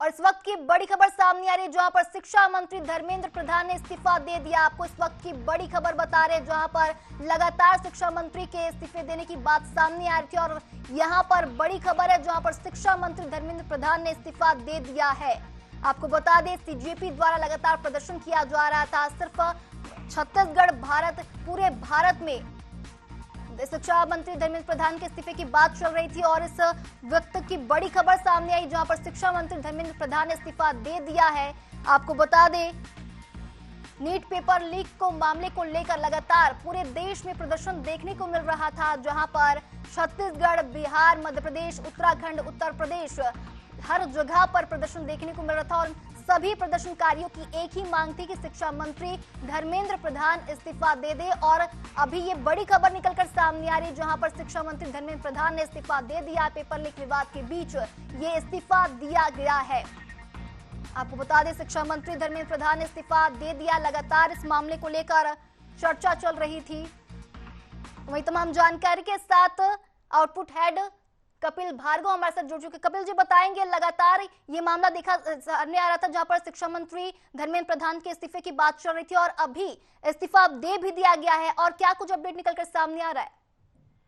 और इस वक्त की बड़ी खबर सामने आ रही है जहां पर शिक्षा मंत्री धर्मेंद्र प्रधान ने इस्तीफा दे दिया। आपको इस वक्त की बड़ी खबर बता रहे हैं जहां पर लगातार शिक्षा मंत्री के इस्तीफे देने की बात सामने आ रही थी और यहां पर बड़ी खबर है जहां पर शिक्षा मंत्री धर्मेंद्र प्रधान ने इस्तीफा दे दिया है। आपको बता दें सीजेपी द्वारा लगातार प्रदर्शन किया जा रहा था। सिर्फ छत्तीसगढ़ पूरे भारत में शिक्षा मंत्री धर्मेंद्र प्रधान के इस्तीफे की बात चल रही थी और इस वक्त की बड़ी खबर सामने आई जहां पर शिक्षा मंत्री धर्मेंद्र प्रधान ने इस्तीफा दे दिया है। आपको बता दें नीट पेपर लीक को मामले को लेकर लगातार पूरे देश में प्रदर्शन देखने को मिल रहा था जहां पर छत्तीसगढ़, बिहार, मध्य प्रदेश, उत्तराखंड, उत्तर प्रदेश हर जगह पर प्रदर्शन देखने को मिल रहा था और सभी प्रदर्शनकारियों की एक ही मांग थी कि शिक्षा मंत्री धर्मेंद्र प्रधान इस्तीफा दे दे और अभी ये बड़ी खबर निकलकर सामने आ रही है जहां पर शिक्षा मंत्री धर्मेंद्र प्रधान ने इस्तीफा दे दिया। पेपर लीक विवाद के बीच ये इस्तीफा दिया गया है। आपको बता दें शिक्षा मंत्री धर्मेंद्र प्रधान ने इस्तीफा दे दिया। लगातार इस मामले को लेकर चर्चा चल रही थी। वही तमाम जानकारी के साथ आउटपुट हेड कपिल भार्गव हमारे साथ जुड़ चुके। कपिल जी बताएंगे लगातार ये मामला देखा सामने आ रहा था जहां पर शिक्षा मंत्री धर्मेंद्र प्रधान के इस्तीफे की बात चल रही थी और अभी इस्तीफा दे भी दिया गया है और क्या कुछ अपडेट निकलकर सामने आ रहा है?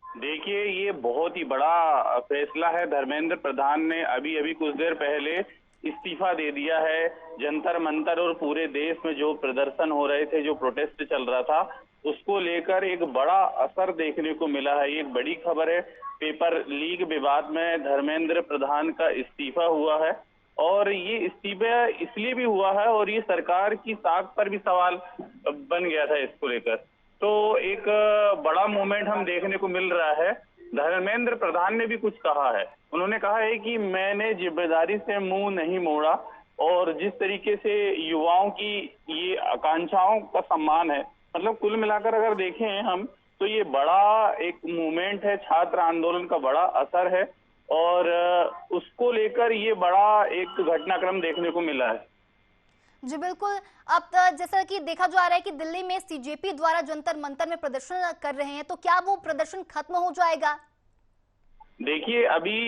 देखिए ये बहुत ही बड़ा फैसला है। धर्मेंद्र प्रधान ने अभी कुछ देर पहले इस्तीफा दे दिया है। जंतर मंतर और पूरे देश में जो प्रदर्शन हो रहे थे, जो प्रोटेस्ट चल रहा था, उसको लेकर एक बड़ा असर देखने को मिला है। ये एक बड़ी खबर है। पेपर लीक विवाद में धर्मेंद्र प्रधान का इस्तीफा हुआ है और ये इस्तीफा इसलिए भी हुआ है और ये सरकार की साख पर भी सवाल बन गया था इसको लेकर। तो एक बड़ा मूवमेंट हम देखने को मिल रहा है। धर्मेंद्र प्रधान ने भी कुछ कहा है। उन्होंने कहा है कि मैंने जिम्मेदारी से मुंह नहीं मोड़ा और जिस तरीके से युवाओं की ये आकांक्षाओं का सम्मान है, मतलब कुल मिलाकर अगर देखें हम तो ये बड़ा एक मूवमेंट है। छात्र आंदोलन का बड़ा असर है और उसको लेकर ये बड़ा एक घटनाक्रम देखने को मिला है। जी बिल्कुल। अब जैसा कि देखा जा रहा है कि दिल्ली में सीजेपी द्वारा जंतर मंतर में प्रदर्शन कर रहे हैं, तो क्या वो प्रदर्शन खत्म हो जाएगा? देखिए अभी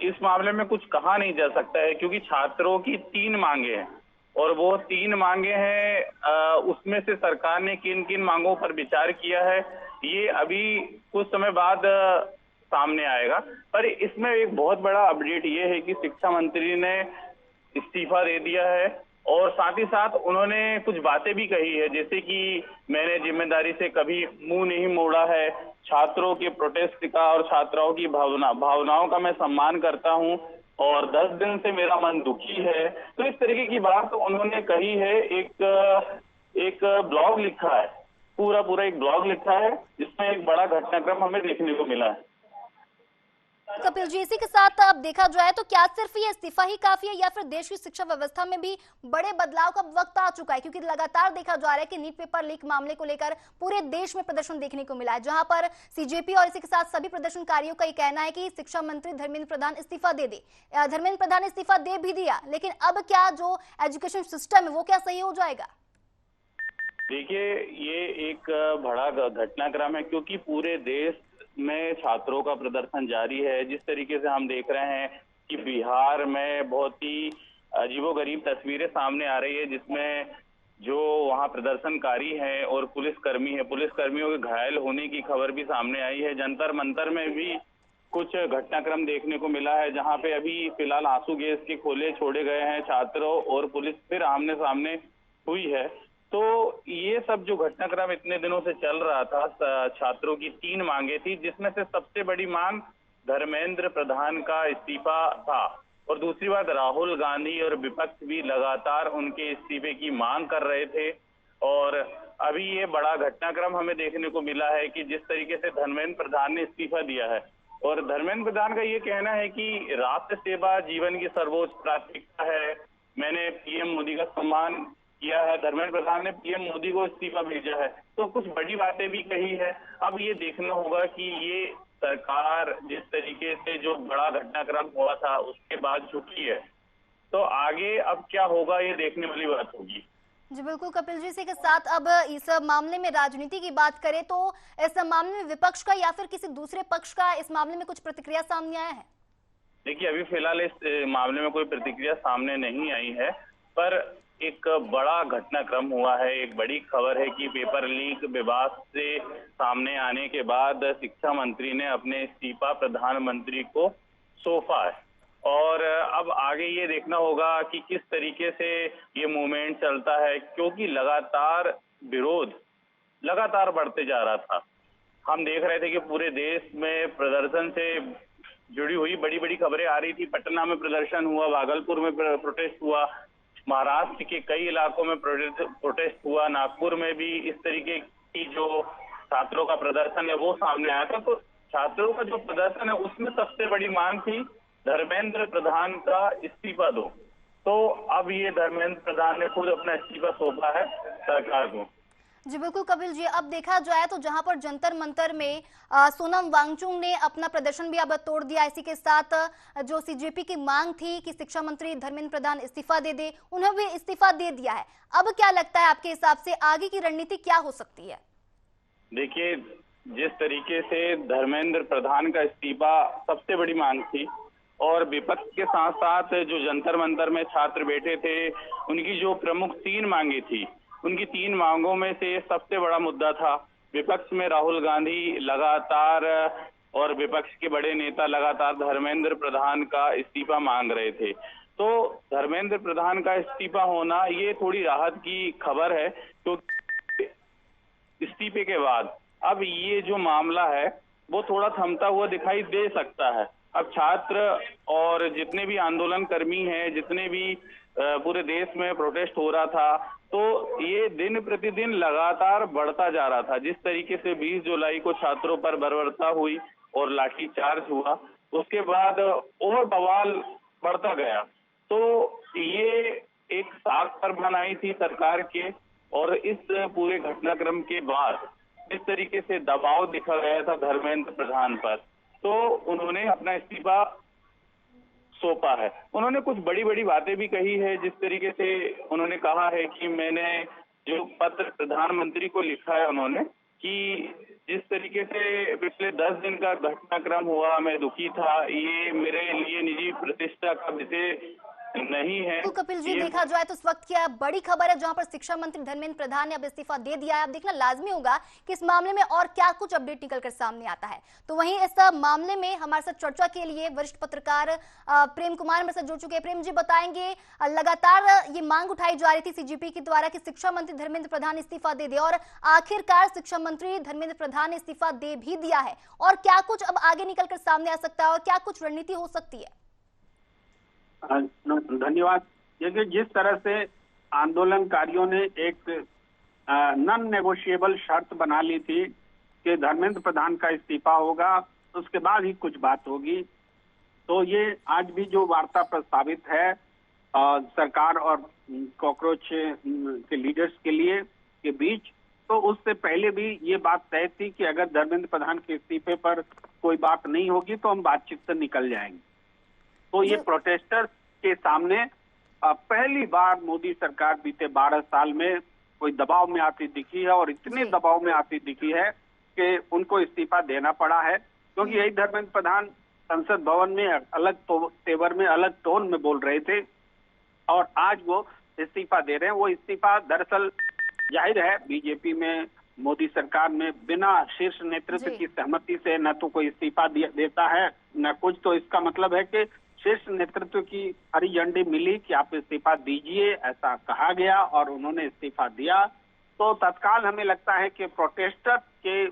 इस मामले में कुछ कहा नहीं जा सकता है क्योंकि छात्रों की 3 मांगे हैं और वो 3 मांगे हैं। उसमें से सरकार ने किन किन मांगों पर विचार किया है ये अभी कुछ समय बाद सामने आएगा। पर इसमें एक बहुत बड़ा अपडेट ये है कि शिक्षा मंत्री ने इस्तीफा दे दिया है और साथ ही साथ उन्होंने कुछ बातें भी कही है, जैसे कि मैंने जिम्मेदारी से कभी मुंह नहीं मोड़ा है, छात्रों के प्रोटेस्ट का और छात्राओं की भावनाओं का मैं सम्मान करता हूं और 10 दिन से मेरा मन दुखी है। तो इस तरीके की बात उन्होंने कही है। एक ब्लॉग लिखा है, पूरा एक ब्लॉग लिखा है जिसमें एक बड़ा घटनाक्रम हमें देखने को मिला है। कपिल जी इसी के साथ अब देखा जाए तो क्या सिर्फ ये इस्तीफा ही काफी है या फिर देश की शिक्षा व्यवस्था में भी बड़े बदलाव का वक्त आ चुका है? क्योंकि लगातार देखा जा रहा है कि नीट पेपर लीक मामले को लेकर पूरे देश में प्रदर्शन देखने को मिला है जहां पर सीजेपी और इसी के साथ सभी प्रदर्शनकारियों का ये कहना है कि शिक्षा मंत्री धर्मेंद्र प्रधान इस्तीफा दे दे। धर्मेंद्र प्रधान इस्तीफा दे भी दिया, लेकिन अब क्या जो एजुकेशन सिस्टम है वो क्या सही हो जाएगा? देखिए ये एक बड़ा घटनाक्रम है क्योंकि पूरे देश में छात्रों का प्रदर्शन जारी है। जिस तरीके से हम देख रहे हैं कि बिहार में बहुत ही अजीबोगरीब तस्वीरें सामने आ रही है जिसमें जो वहां प्रदर्शनकारी हैं और पुलिसकर्मी है, पुलिसकर्मियों के घायल होने की खबर भी सामने आई है। जंतर मंतर में भी कुछ घटनाक्रम देखने को मिला है जहां पे अभी फिलहाल आंसू गैस के गोले छोड़े गए हैं, छात्रों और पुलिस फिर आमने सामने हुई है। तो ये सब जो घटनाक्रम इतने दिनों से चल रहा था, छात्रों की 3 मांगे थी जिसमें से सबसे बड़ी मांग धर्मेंद्र प्रधान का इस्तीफा था और दूसरी बात राहुल गांधी और विपक्ष भी लगातार उनके इस्तीफे की मांग कर रहे थे। और अभी ये बड़ा घटनाक्रम हमें देखने को मिला है कि जिस तरीके से धर्मेंद्र प्रधान ने इस्तीफा दिया है और धर्मेंद्र प्रधान का ये कहना है कि राष्ट्र सेवा जीवन की सर्वोच्च प्राथमिकता है, मैंने पीएम मोदी का सम्मान किया है। धर्मेंद्र प्रधान ने पीएम मोदी को इस्तीफा भेजा है, तो कुछ बड़ी बातें भी कही है। अब ये देखना होगा कि ये सरकार जिस तरीके से जो बड़ा घटनाक्रम हुआ था उसके बाद झुकी है, तो आगे अब क्या होगा ये देखने वाली बात होगी। जी बिल्कुल कपिल जी, इसी के साथ अब इस मामले में राजनीति की बात करें तो इस मामले में विपक्ष का या फिर किसी दूसरे पक्ष का इस मामले में कुछ प्रतिक्रिया सामने आया है? देखिए, अभी फिलहाल इस मामले में कोई प्रतिक्रिया सामने नहीं आई है, पर एक बड़ा घटनाक्रम हुआ है। एक बड़ी खबर है कि पेपर लीक विवाद से सामने आने के बाद शिक्षा मंत्री ने अपने इस्तीफा प्रधानमंत्री को सौंपा है। और अब आगे ये देखना होगा कि किस तरीके से ये मूवमेंट चलता है, क्योंकि लगातार विरोध लगातार बढ़ते जा रहा था। हम देख रहे थे कि पूरे देश में प्रदर्शन से जुड़ी हुई बड़ी बड़ी खबरें आ रही थी। पटना में प्रदर्शन हुआ, भागलपुर में प्रोटेस्ट हुआ, महाराष्ट्र के कई इलाकों में प्रोटेस्ट हुआ, नागपुर में भी इस तरीके की जो छात्रों का प्रदर्शन है वो सामने आया था। तो छात्रों का जो प्रदर्शन है उसमें सबसे बड़ी मांग थी धर्मेंद्र प्रधान का इस्तीफा दो। तो अब ये धर्मेंद्र प्रधान ने खुद अपना इस्तीफा सौंपा है सरकार को। जी बिल्कुल कपिल जी, अब देखा जाए तो जहां पर जंतर मंतर में सोनम वांगचुक ने अपना प्रदर्शन भी अब तोड़ दिया। इसी के साथ जो सीजेपी की मांग थी कि शिक्षा मंत्री धर्मेंद्र प्रधान इस्तीफा दे दे, उन्हें भी इस्तीफा दे दिया है। अब क्या लगता है आपके हिसाब से आगे की रणनीति क्या हो सकती है? देखिए, जिस तरीके से धर्मेंद्र प्रधान का इस्तीफा सबसे बड़ी मांग थी और विपक्ष के साथ साथ जो जंतर मंतर में छात्र बैठे थे, उनकी जो प्रमुख 3 मांगे थी, उनकी 3 मांगों में से सबसे बड़ा मुद्दा था। विपक्ष में राहुल गांधी लगातार और विपक्ष के बड़े नेता लगातार धर्मेंद्र प्रधान का इस्तीफा मांग रहे थे। तो धर्मेंद्र प्रधान का इस्तीफा होना ये थोड़ी राहत की खबर है, क्योंकि इस्तीफे के बाद अब ये जो मामला है वो थोड़ा थमता हुआ दिखाई दे सकता है। अब छात्र और जितने भी आंदोलन कर्मी हैं, जितने भी पूरे देश में प्रोटेस्ट हो रहा था, तो ये दिन प्रतिदिन लगातार बढ़ता जा रहा था। जिस तरीके से 20 जुलाई को छात्रों पर बर्बरता हुई और लाठीचार्ज हुआ, उसके बाद और बवाल बढ़ता गया। तो ये एक साख पर बनाई थी सरकार के, और इस पूरे घटनाक्रम के बाद इस तरीके से दबाव दिखा गया था धर्मेंद्र प्रधान पर, तो उन्होंने अपना इस्तीफा सौंपा है। उन्होंने कुछ बड़ी बड़ी बातें भी कही है। जिस तरीके से उन्होंने कहा है कि मैंने जो पत्र प्रधानमंत्री को लिखा है उन्होंने, कि जिस तरीके से पिछले 10 दिन का घटनाक्रम हुआ, मैं दुखी था, ये मेरे लिए निजी प्रतिष्ठा का विषय नहीं है। तो कपिल जी, देखा जाए तो इस वक्त की बड़ी खबर है जहां पर शिक्षा मंत्री धर्मेंद्र प्रधान ने अब इस्तीफा दे दिया है। अब देखना लाजमी होगा कि इस मामले में और क्या कुछ अपडेट निकलकर सामने आता है। तो वहीं इस मामले में हमारे साथ चर्चा के लिए वरिष्ठ पत्रकार प्रेम कुमार मेरे साथ जुड़ चुके हैं। प्रेम जी बताएंगे, लगातार ये मांग उठाई जा रही थी सीजेपी के द्वारा कि शिक्षा मंत्री धर्मेंद्र प्रधान इस्तीफा दे दे, और आखिरकार शिक्षा मंत्री धर्मेंद्र प्रधान ने इस्तीफा दे भी दिया है। और क्या कुछ अब आगे निकलकर सामने आ सकता है और क्या कुछ रणनीति हो सकती है? धन्यवाद। देखिए, जिस तरह से आंदोलनकारियों ने एक नॉन नेगोशिएबल शर्त बना ली थी कि धर्मेंद्र प्रधान का इस्तीफा होगा, उसके बाद ही कुछ बात होगी, तो ये आज भी जो वार्ता प्रस्तावित है सरकार और कॉकरोच के लीडर्स के लिए के बीच, तो उससे पहले भी ये बात तय थी कि अगर धर्मेंद्र प्रधान के इस्तीफे पर कोई बात नहीं होगी तो हम बातचीत से निकल जाएंगे। तो ये प्रोटेस्टर्स के सामने पहली बार मोदी सरकार बीते 12 साल में कोई दबाव में आती दिखी है, और इतने दबाव में आती दिखी है कि उनको इस्तीफा देना पड़ा है। क्योंकि यही धर्मेंद्र प्रधान संसद भवन में अलग तेवर में, अलग टोन में बोल रहे थे, और आज वो इस्तीफा दे रहे हैं। वो इस्तीफा दरअसल जाहिर है बीजेपी में, मोदी सरकार में बिना शीर्ष नेतृत्व की सहमति से न तो कोई इस्तीफा देता है न कुछ। तो इसका मतलब है कि शीर्ष नेतृत्व की हरी झंडी मिली कि आप इस्तीफा दीजिए, ऐसा कहा गया और उन्होंने इस्तीफा दिया। तो तत्काल हमें लगता है कि प्रोटेस्टर के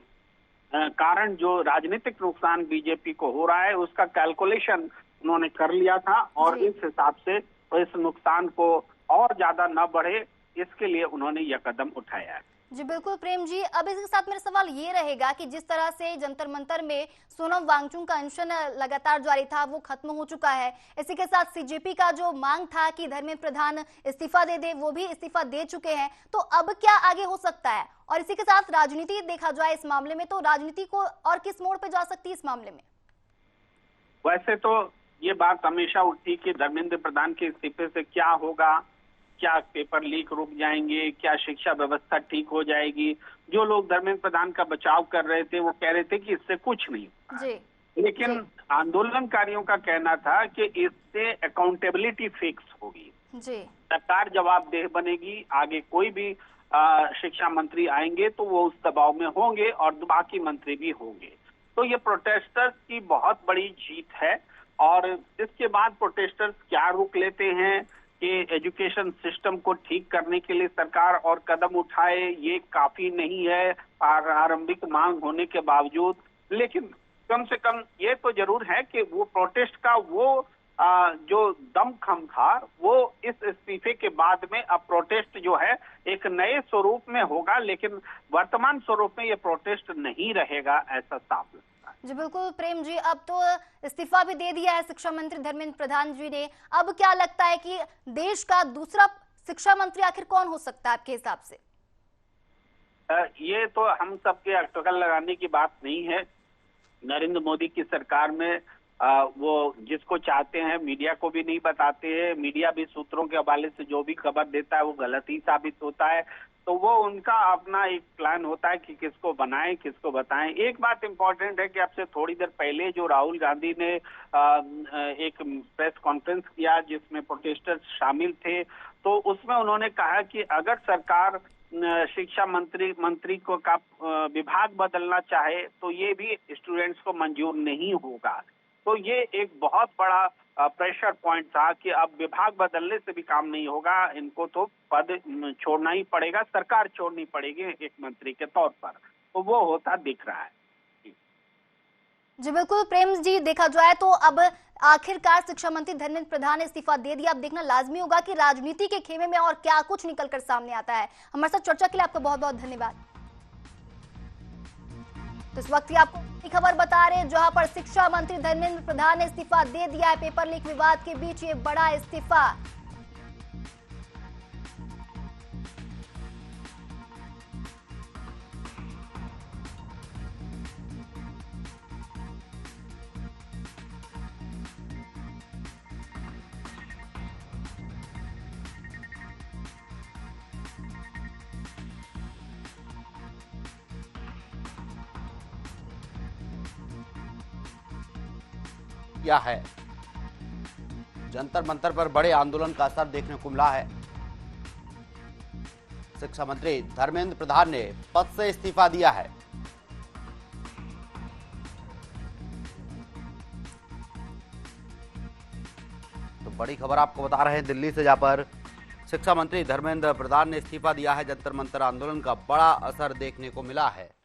कारण जो राजनीतिक नुकसान बीजेपी को हो रहा है उसका कैलकुलेशन उन्होंने कर लिया था, और इस हिसाब से इस नुकसान को और ज्यादा न बढ़े, इसके लिए उन्होंने यह कदम उठाया है। जी बिल्कुल प्रेम जी, अब इसके साथ मेरा सवाल ये रहेगा कि जिस तरह से जंतर मंतर में सोनम वांगचुक का अनशन लगातार जारी था, वो खत्म हो चुका है। इसी के साथ सीजेपी का जो मांग था कि धर्मेंद्र प्रधान इस्तीफा दे दे, वो भी इस्तीफा दे चुके हैं। तो अब क्या आगे हो सकता है? और इसी के साथ राजनीति देखा जाए इस मामले में, तो राजनीति को और किस मोड़ पे जा सकती है इस मामले में? वैसे तो ये बात हमेशा उठी कि धर्मेंद्र प्रधान के इस्तीफे से क्या होगा, क्या पेपर लीक रुक जाएंगे, क्या शिक्षा व्यवस्था ठीक हो जाएगी। जो लोग धर्मेंद्र प्रधान का बचाव कर रहे थे वो कह रहे थे कि इससे कुछ नहीं होगा, लेकिन आंदोलनकारियों का कहना था कि इससे अकाउंटेबिलिटी फिक्स होगी, जी। सरकार जवाबदेह बनेगी, आगे कोई भी शिक्षा मंत्री आएंगे तो वो उस दबाव में होंगे और बाकी मंत्री भी होंगे। तो ये प्रोटेस्टर्स की बहुत बड़ी जीत है। और इसके बाद प्रोटेस्टर्स क्या रुख लेते हैं कि एजुकेशन सिस्टम को ठीक करने के लिए सरकार और कदम उठाए, ये काफी नहीं है आरंभिक मांग होने के बावजूद। लेकिन कम से कम ये तो जरूर है कि वो प्रोटेस्ट का वो जो दमखम था वो इस इस्तीफे के बाद में अब प्रोटेस्ट जो है एक नए स्वरूप में होगा, लेकिन वर्तमान स्वरूप में ये प्रोटेस्ट नहीं रहेगा, ऐसा साफ लगता है। जी बिल्कुल प्रेम जी, अब तो इस्तीफा भी दे दिया है शिक्षा मंत्री धर्मेंद्र प्रधान जी ने। अब क्या लगता है कि देश का दूसरा शिक्षा मंत्री आखिर कौन हो सकता है आपके हिसाब से? ये तो हम सबके अटकल लगाने की बात नहीं है। नरेंद्र मोदी की सरकार में वो जिसको चाहते हैं मीडिया को भी नहीं बताते हैं, मीडिया भी सूत्रों के हवाले से जो भी खबर देता है वो गलत ही साबित होता है। तो वो उनका अपना एक प्लान होता है कि किसको बनाएं किसको बताएं। एक बात इंपॉर्टेंट है कि अब से थोड़ी देर पहले जो राहुल गांधी ने एक प्रेस कॉन्फ्रेंस किया जिसमें प्रोटेस्टर्स शामिल थे, तो उसमें उन्होंने कहा कि अगर सरकार शिक्षा मंत्री को का विभाग बदलना चाहे तो ये भी स्टूडेंट्स को मंजूर नहीं होगा। तो ये एक बहुत बड़ा प्रेशर पॉइंट था कि अब विभाग बदलने से भी काम नहीं होगा, इनको तो पद छोड़ना ही पड़ेगा, सरकार छोड़नी पड़ेगी एक मंत्री के तौर पर। तो वो होता दिख रहा है। जी बिल्कुल प्रेम जी, देखा जाए तो अब आखिरकार शिक्षा मंत्री धर्मेंद्र प्रधान ने इस्तीफा दे दिया। अब देखना लाजमी होगा कि राजनीति के खेमे में और क्या कुछ निकलकर सामने आता है। हमारे साथ चर्चा के लिए आपका बहुत बहुत धन्यवाद। तो इस वक्त आपको खबर बता रहे हैं जहां पर शिक्षा मंत्री धर्मेंद्र प्रधान ने इस्तीफा दे दिया है। पेपर लीक विवाद के बीच ये बड़ा इस्तीफा। क्या है जंतर मंतर पर बड़े आंदोलन का असर देखने को मिला है। शिक्षा मंत्री धर्मेंद्र प्रधान ने पद से इस्तीफा दिया है। तो बड़ी खबर आपको बता रहे हैं दिल्ली से, जहां पर शिक्षा मंत्री धर्मेंद्र प्रधान ने इस्तीफा दिया है। जंतर मंतर आंदोलन का बड़ा असर देखने को मिला है।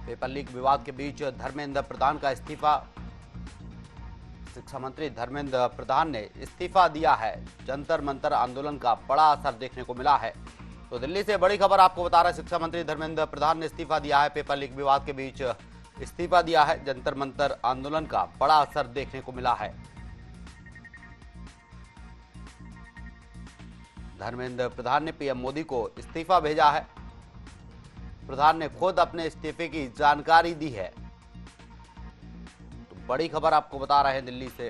पेपर लीक विवाद के बीच धर्मेंद्र प्रधान का इस्तीफा। शिक्षा मंत्री धर्मेंद्र प्रधान ने इस्तीफा दिया है। जंतर मंतर आंदोलन का बड़ा असर देखने को मिला है। तो दिल्ली से बड़ी खबर आपको बता रहा है, शिक्षा मंत्री धर्मेंद्र प्रधान ने इस्तीफा दिया है। पेपर लीक विवाद के बीच इस्तीफा दिया है। जंतर मंतर आंदोलन का बड़ा असर देखने को मिला है। धर्मेंद्र प्रधान ने पीएम मोदी को इस्तीफा भेजा है। प्रधान ने खुद अपने इस्तीफे की जानकारी दी है। तो बड़ी खबर आपको बता रहे हैं दिल्ली से।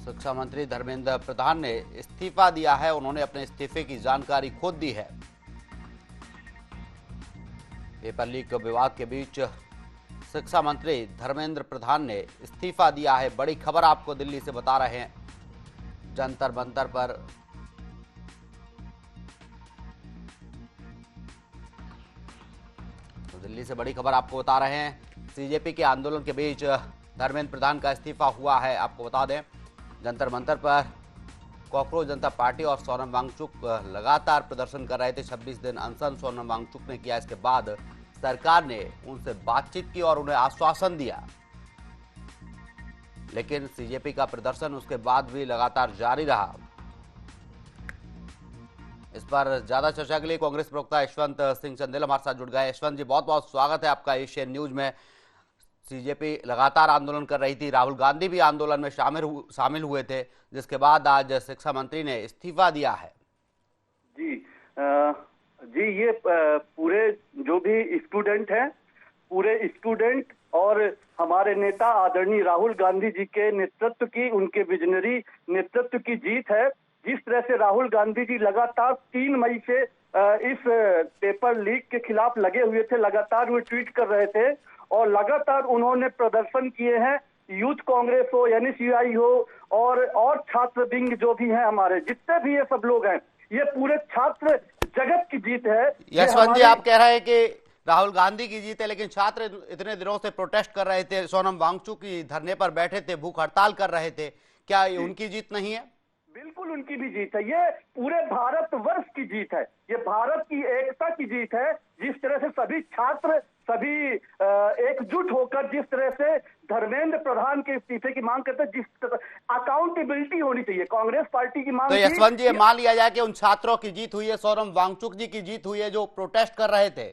शिक्षा मंत्री धर्मेंद्र प्रधान ने इस्तीफा दिया है। उन्होंने अपने इस्तीफे की जानकारी खुद दी है। पेपर लीक विवाद के बीच शिक्षा मंत्री धर्मेंद्र प्रधान ने इस्तीफा दिया है। बड़ी खबर आपको दिल्ली से बता रहे हैं। जंतर मंतर पर तो दिल्ली से बड़ी खबर आपको बता रहे हैं। सीजेपी के आंदोलन के बीच धर्मेंद्र प्रधान का इस्तीफा हुआ है। आपको बता दें, जंतर मंतर पर कॉकरोच जनता पार्टी और सोनम वांगचुक लगातार प्रदर्शन कर रहे थे। 26 दिन अनशन सोनम वांगचुक ने किया। इसके बाद सरकार ने उनसे बातचीत की और उन्हें आश्वासन दिया, लेकिन सीजेपी का प्रदर्शन उसके बाद भी लगातार जारी रहा। इस पर ज्यादा चर्चा के लिए कांग्रेस प्रवक्ता यशवंत सिंह चंदेल हमारे साथ जुड़ गए। यशवंत जी, बहुत बहुत स्वागत है आपका एशियन न्यूज में। सीजेपी लगातार आंदोलन कर रही थी, राहुल गांधी भी आंदोलन में शामिल हुए थे, जिसके बाद आज शिक्षा मंत्री ने इस्तीफा दिया है। जी, ये पूरे जो भी स्टूडेंट हैं, पूरे स्टूडेंट और हमारे नेता आदरणीय राहुल गांधी जी के नेतृत्व की, उनके विजनरी नेतृत्व की जीत है। जिस तरह से राहुल गांधी जी लगातार 3 मई से इस पेपर लीक के खिलाफ लगे हुए थे, लगातार वो ट्वीट कर रहे थे और लगातार उन्होंने प्रदर्शन किए हैं। यूथ कांग्रेस हो, NSUI हो और छात्र विंग जो भी हैं, हमारे जितने भी ये सब लोग हैं, ये पूरे छात्र जगत की जीत है। यशवंत जी, आप कह रहे हैं कि राहुल गांधी की जीत है, लेकिन छात्र इतने दिनों से प्रोटेस्ट कर रहे थे, सोनम वांगचुक की धरने पर बैठे थे, भूख हड़ताल कर रहे थे, क्या ये उनकी जीत नहीं है? बिल्कुल उनकी भी जीत है। ये पूरे भारतवर्ष की जीत है, ये भारत की एकता की जीत है। जिस तरह से सभी छात्र, सभी एकजुट होकर जिस तरह से धर्मेंद्र प्रधान के इस्तीफे की मांग करते, जिस तरह अकाउंटेबिलिटी होनी चाहिए, कांग्रेस पार्टी की मांग। तो यशवंत जी, मान लिया जाए कि उन छात्रों की जीत हुई है, सोनम वांगचुक जी की जीत हुई है जो प्रोटेस्ट कर रहे थे।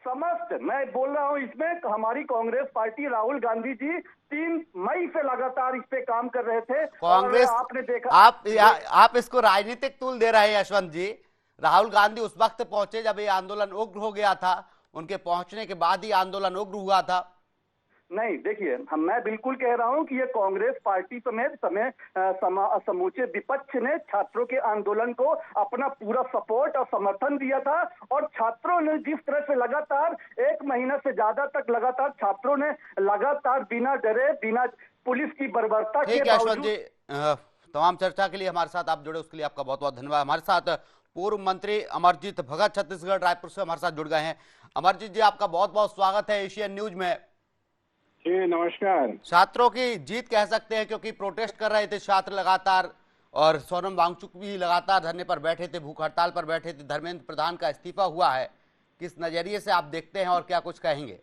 समस्त मैं बोल रहा हूं, इसमें कांग्रेस पार्टी, राहुल गांधी जी 3 मई से लगातार इस पे काम कर रहे थे। कांग्रेस, आपने देखा, आप इसको राजनीतिक तूल दे रहे हैं यशवंत जी। राहुल गांधी उस वक्त पहुंचे जब ये आंदोलन उग्र हो गया था, उनके पहुंचने के बाद ही आंदोलन उग्र हुआ था। नहीं, देखिए, मैं बिल्कुल कह रहा हूं कि ये कांग्रेस पार्टी समेत समूचे विपक्ष ने छात्रों के आंदोलन को अपना पूरा सपोर्ट और समर्थन दिया था और छात्रों ने जिस तरह से लगातार 1 महीना से ज्यादा तक लगातार छात्रों ने लगातार बिना डरे, बिना पुलिस की बर्बरता के यशवंत जी, तमाम चर्चा के लिए हमारे साथ आप जुड़े, उसके लिए आपका बहुत बहुत धन्यवाद। हमारे साथ पूर्व मंत्री अमरजीत भगत छत्तीसगढ़ रायपुर से हमारे साथ जुड़ गए हैं। अमरजीत जी, आपका बहुत बहुत स्वागत है एशियन न्यूज में। जी नमस्कार। छात्रों की जीत कह सकते हैं क्योंकि प्रोटेस्ट कर रहे थे छात्र लगातार, और सोनम वांगचुक भी लगातार धरने पर बैठे थे, भूख हड़ताल पर बैठे थे। धर्मेंद्र प्रधान का इस्तीफा हुआ है, किस नजरिए से आप देखते हैं और क्या कुछ कहेंगे?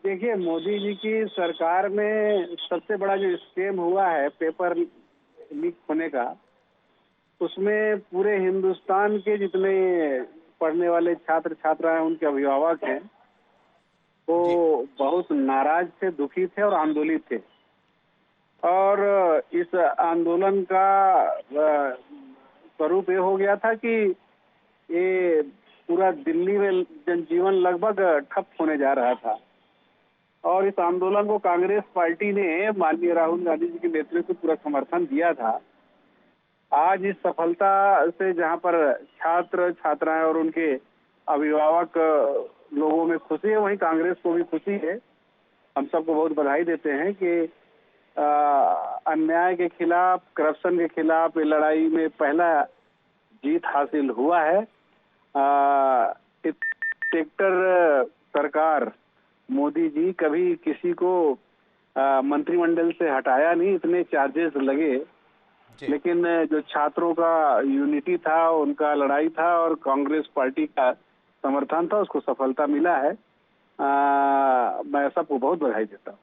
देखिए, मोदी जी की सरकार में सबसे बड़ा जो स्कैम हुआ है पेपर लीक होने का, उसमें पूरे हिंदुस्तान के जितने पढ़ने वाले छात्र छात्राएं, उनके अभिभावक हैं, वो बहुत नाराज थे, दुखी थे और आंदोलित थे। और इस आंदोलन का स्वरूप ये हो गया था कि ये पूरा दिल्ली में जनजीवन लगभग ठप होने जा रहा था और इस आंदोलन को कांग्रेस पार्टी ने माननीय राहुल गांधी जी के नेतृत्व में पूरा समर्थन दिया था। आज इस सफलता से जहां पर छात्र छात्राएं और उनके अभिभावक लोगों में खुशी है, वहीं कांग्रेस को भी खुशी है। हम सबको बहुत बधाई देते हैं कि अन्याय के खिलाफ, करप्शन के खिलाफ ये लड़ाई में पहला जीत हासिल हुआ है। ट्रैक्टर सरकार मोदी जी कभी किसी को मंत्रिमंडल से हटाया नहीं, इतने चार्जेस लगे, लेकिन जो छात्रों का यूनिटी था, उनका लड़ाई था और कांग्रेस पार्टी का समर्थन था, उसको सफलता मिला है। मैं सबको बहुत बधाई देता हूँ।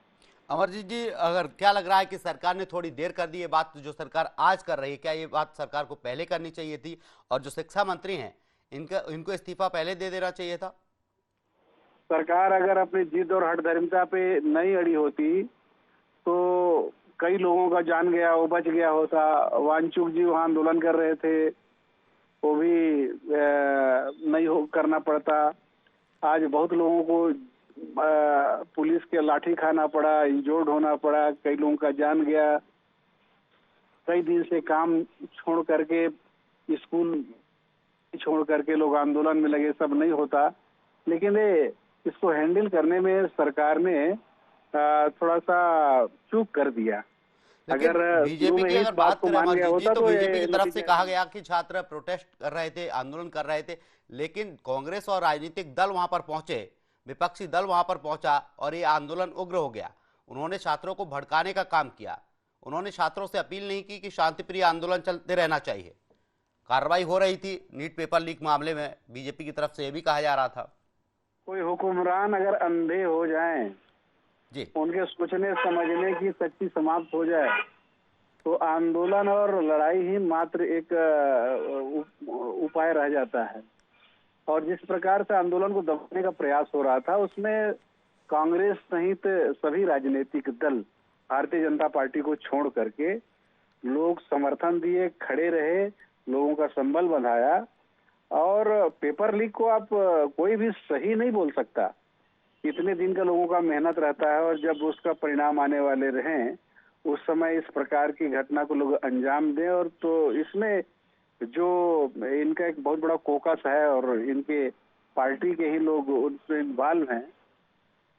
अमरजीत जी, अगर क्या लग रहा है कि सरकार ने थोड़ी देर कर दी है बात जो सरकार आज कर रही है, क्या ये बात सरकार को पहले करनी चाहिए थी? और जो शिक्षा मंत्री हैं, इनको इस्तीफा पहले दे देना चाहिए था? सरकार अगर अपनी जिद और हठधर्मिता पे नहीं अड़ी होती तो कई लोगों का जान गया, वो बच गया होता। वांगचुक जी वहाँ आंदोलन कर रहे थे, वो भी नहीं करना पड़ता। आज बहुत लोगों को पुलिस के लाठी खाना पड़ा, इंजोर्ड होना पड़ा, कई लोगों का जान गया। कई दिन से काम छोड़ करके, स्कूल छोड़ करके लोग आंदोलन में लगे, सब नहीं होता। लेकिन इसको हैंडल करने में सरकार ने थोड़ा सा चूक कर दिया। अगर बीजेपी की अगर बात करें अमरजीत जी, तो बीजेपी की तरफ से कहा गया कि छात्र प्रोटेस्ट कर रहे थे, आंदोलन कर रहे थे, लेकिन कांग्रेस और राजनीतिक दल वहां पर पहुंचे, विपक्षी दल वहां पर पहुंचा और ये आंदोलन उग्र हो गया। उन्होंने छात्रों को भड़काने का काम किया। उन्होंने छात्रों से अपील नहीं की कि शांतिप्रिय आंदोलन चलते रहना चाहिए। कार्रवाई हो रही थी नीट पेपर लीक मामले में, बीजेपी की तरफ से यह भी कहा जा रहा था। कोई हुक्मरान अगर अंधे हो जाएं जी, उनके सोचने समझने की शक्ति समाप्त हो जाए तो आंदोलन और लड़ाई ही मात्र एक उपाय रह जाता है। और जिस प्रकार से आंदोलन को दबाने का प्रयास हो रहा था, उसमें कांग्रेस सहित सभी राजनीतिक दल भारतीय जनता पार्टी को छोड़ करके लोग समर्थन दिए, खड़े रहे, लोगों का संबल बंधाया। और पेपर लीक को आप कोई भी सही नहीं बोल सकता। इतने दिन का लोगों का मेहनत रहता है, और जब उसका परिणाम आने वाले रहें उस समय इस प्रकार की घटना को लोग अंजाम दें। और तो इसमें जो इनका एक बहुत बड़ा कोकस है और इनके पार्टी के ही लोग उनमें इन्वॉल्व हैं,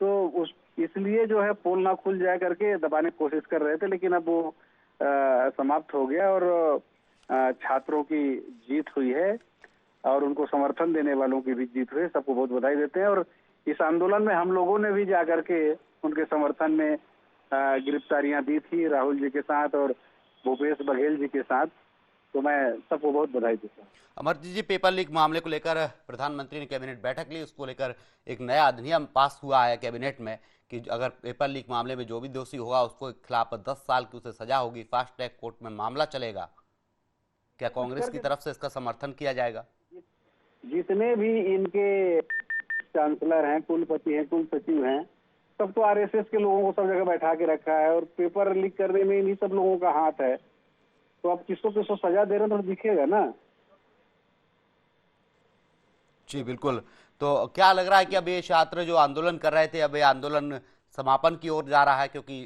तो उस इसलिए जो है पोल ना खुल जाए करके दबाने की कोशिश कर रहे थे, लेकिन अब वो समाप्त हो गया और छात्रों की जीत हुई है और उनको समर्थन देने वालों की भी जीत हुई है। सबको बहुत बधाई देते हैं। और इस आंदोलन में हम लोगों ने भी जाकर के उनके समर्थन में गिरफ्तारियां दी थी राहुल जी के साथ और भूपेश बघेल जी के साथ, तो मैं सबको बहुत बधाई देता हूँ। अमरजीत जी, पेपर लीक मामले को लेकर प्रधानमंत्री ने कैबिनेट बैठक ली, उसको लेकर एक नया अधिनियम पास हुआ है कैबिनेट में कि अगर पेपर लीक मामले में जो भी दोषी होगा उसको खिलाफ 10 साल की उसे सजा होगी, फास्ट ट्रैक कोर्ट में मामला चलेगा। क्या कांग्रेस की तरफ से इसका समर्थन किया जाएगा? जितने भी इनके चांसलर हैं, कुलपति हैं, कुल सचिव हैं, सब तो आरएसएस के लोगों को सब जगह बैठा के रखा है और पेपर लीक करने में इन्हीं सब लोगों का हाथ है। तो अब किसको सजा दे रहे हैं तो दिखेगा ना। जी बिल्कुल। तो क्या लग रहा है कि अब ये छात्र जो आंदोलन कर रहे थे, अब ये आंदोलन समापन की ओर जा रहा है? क्योंकि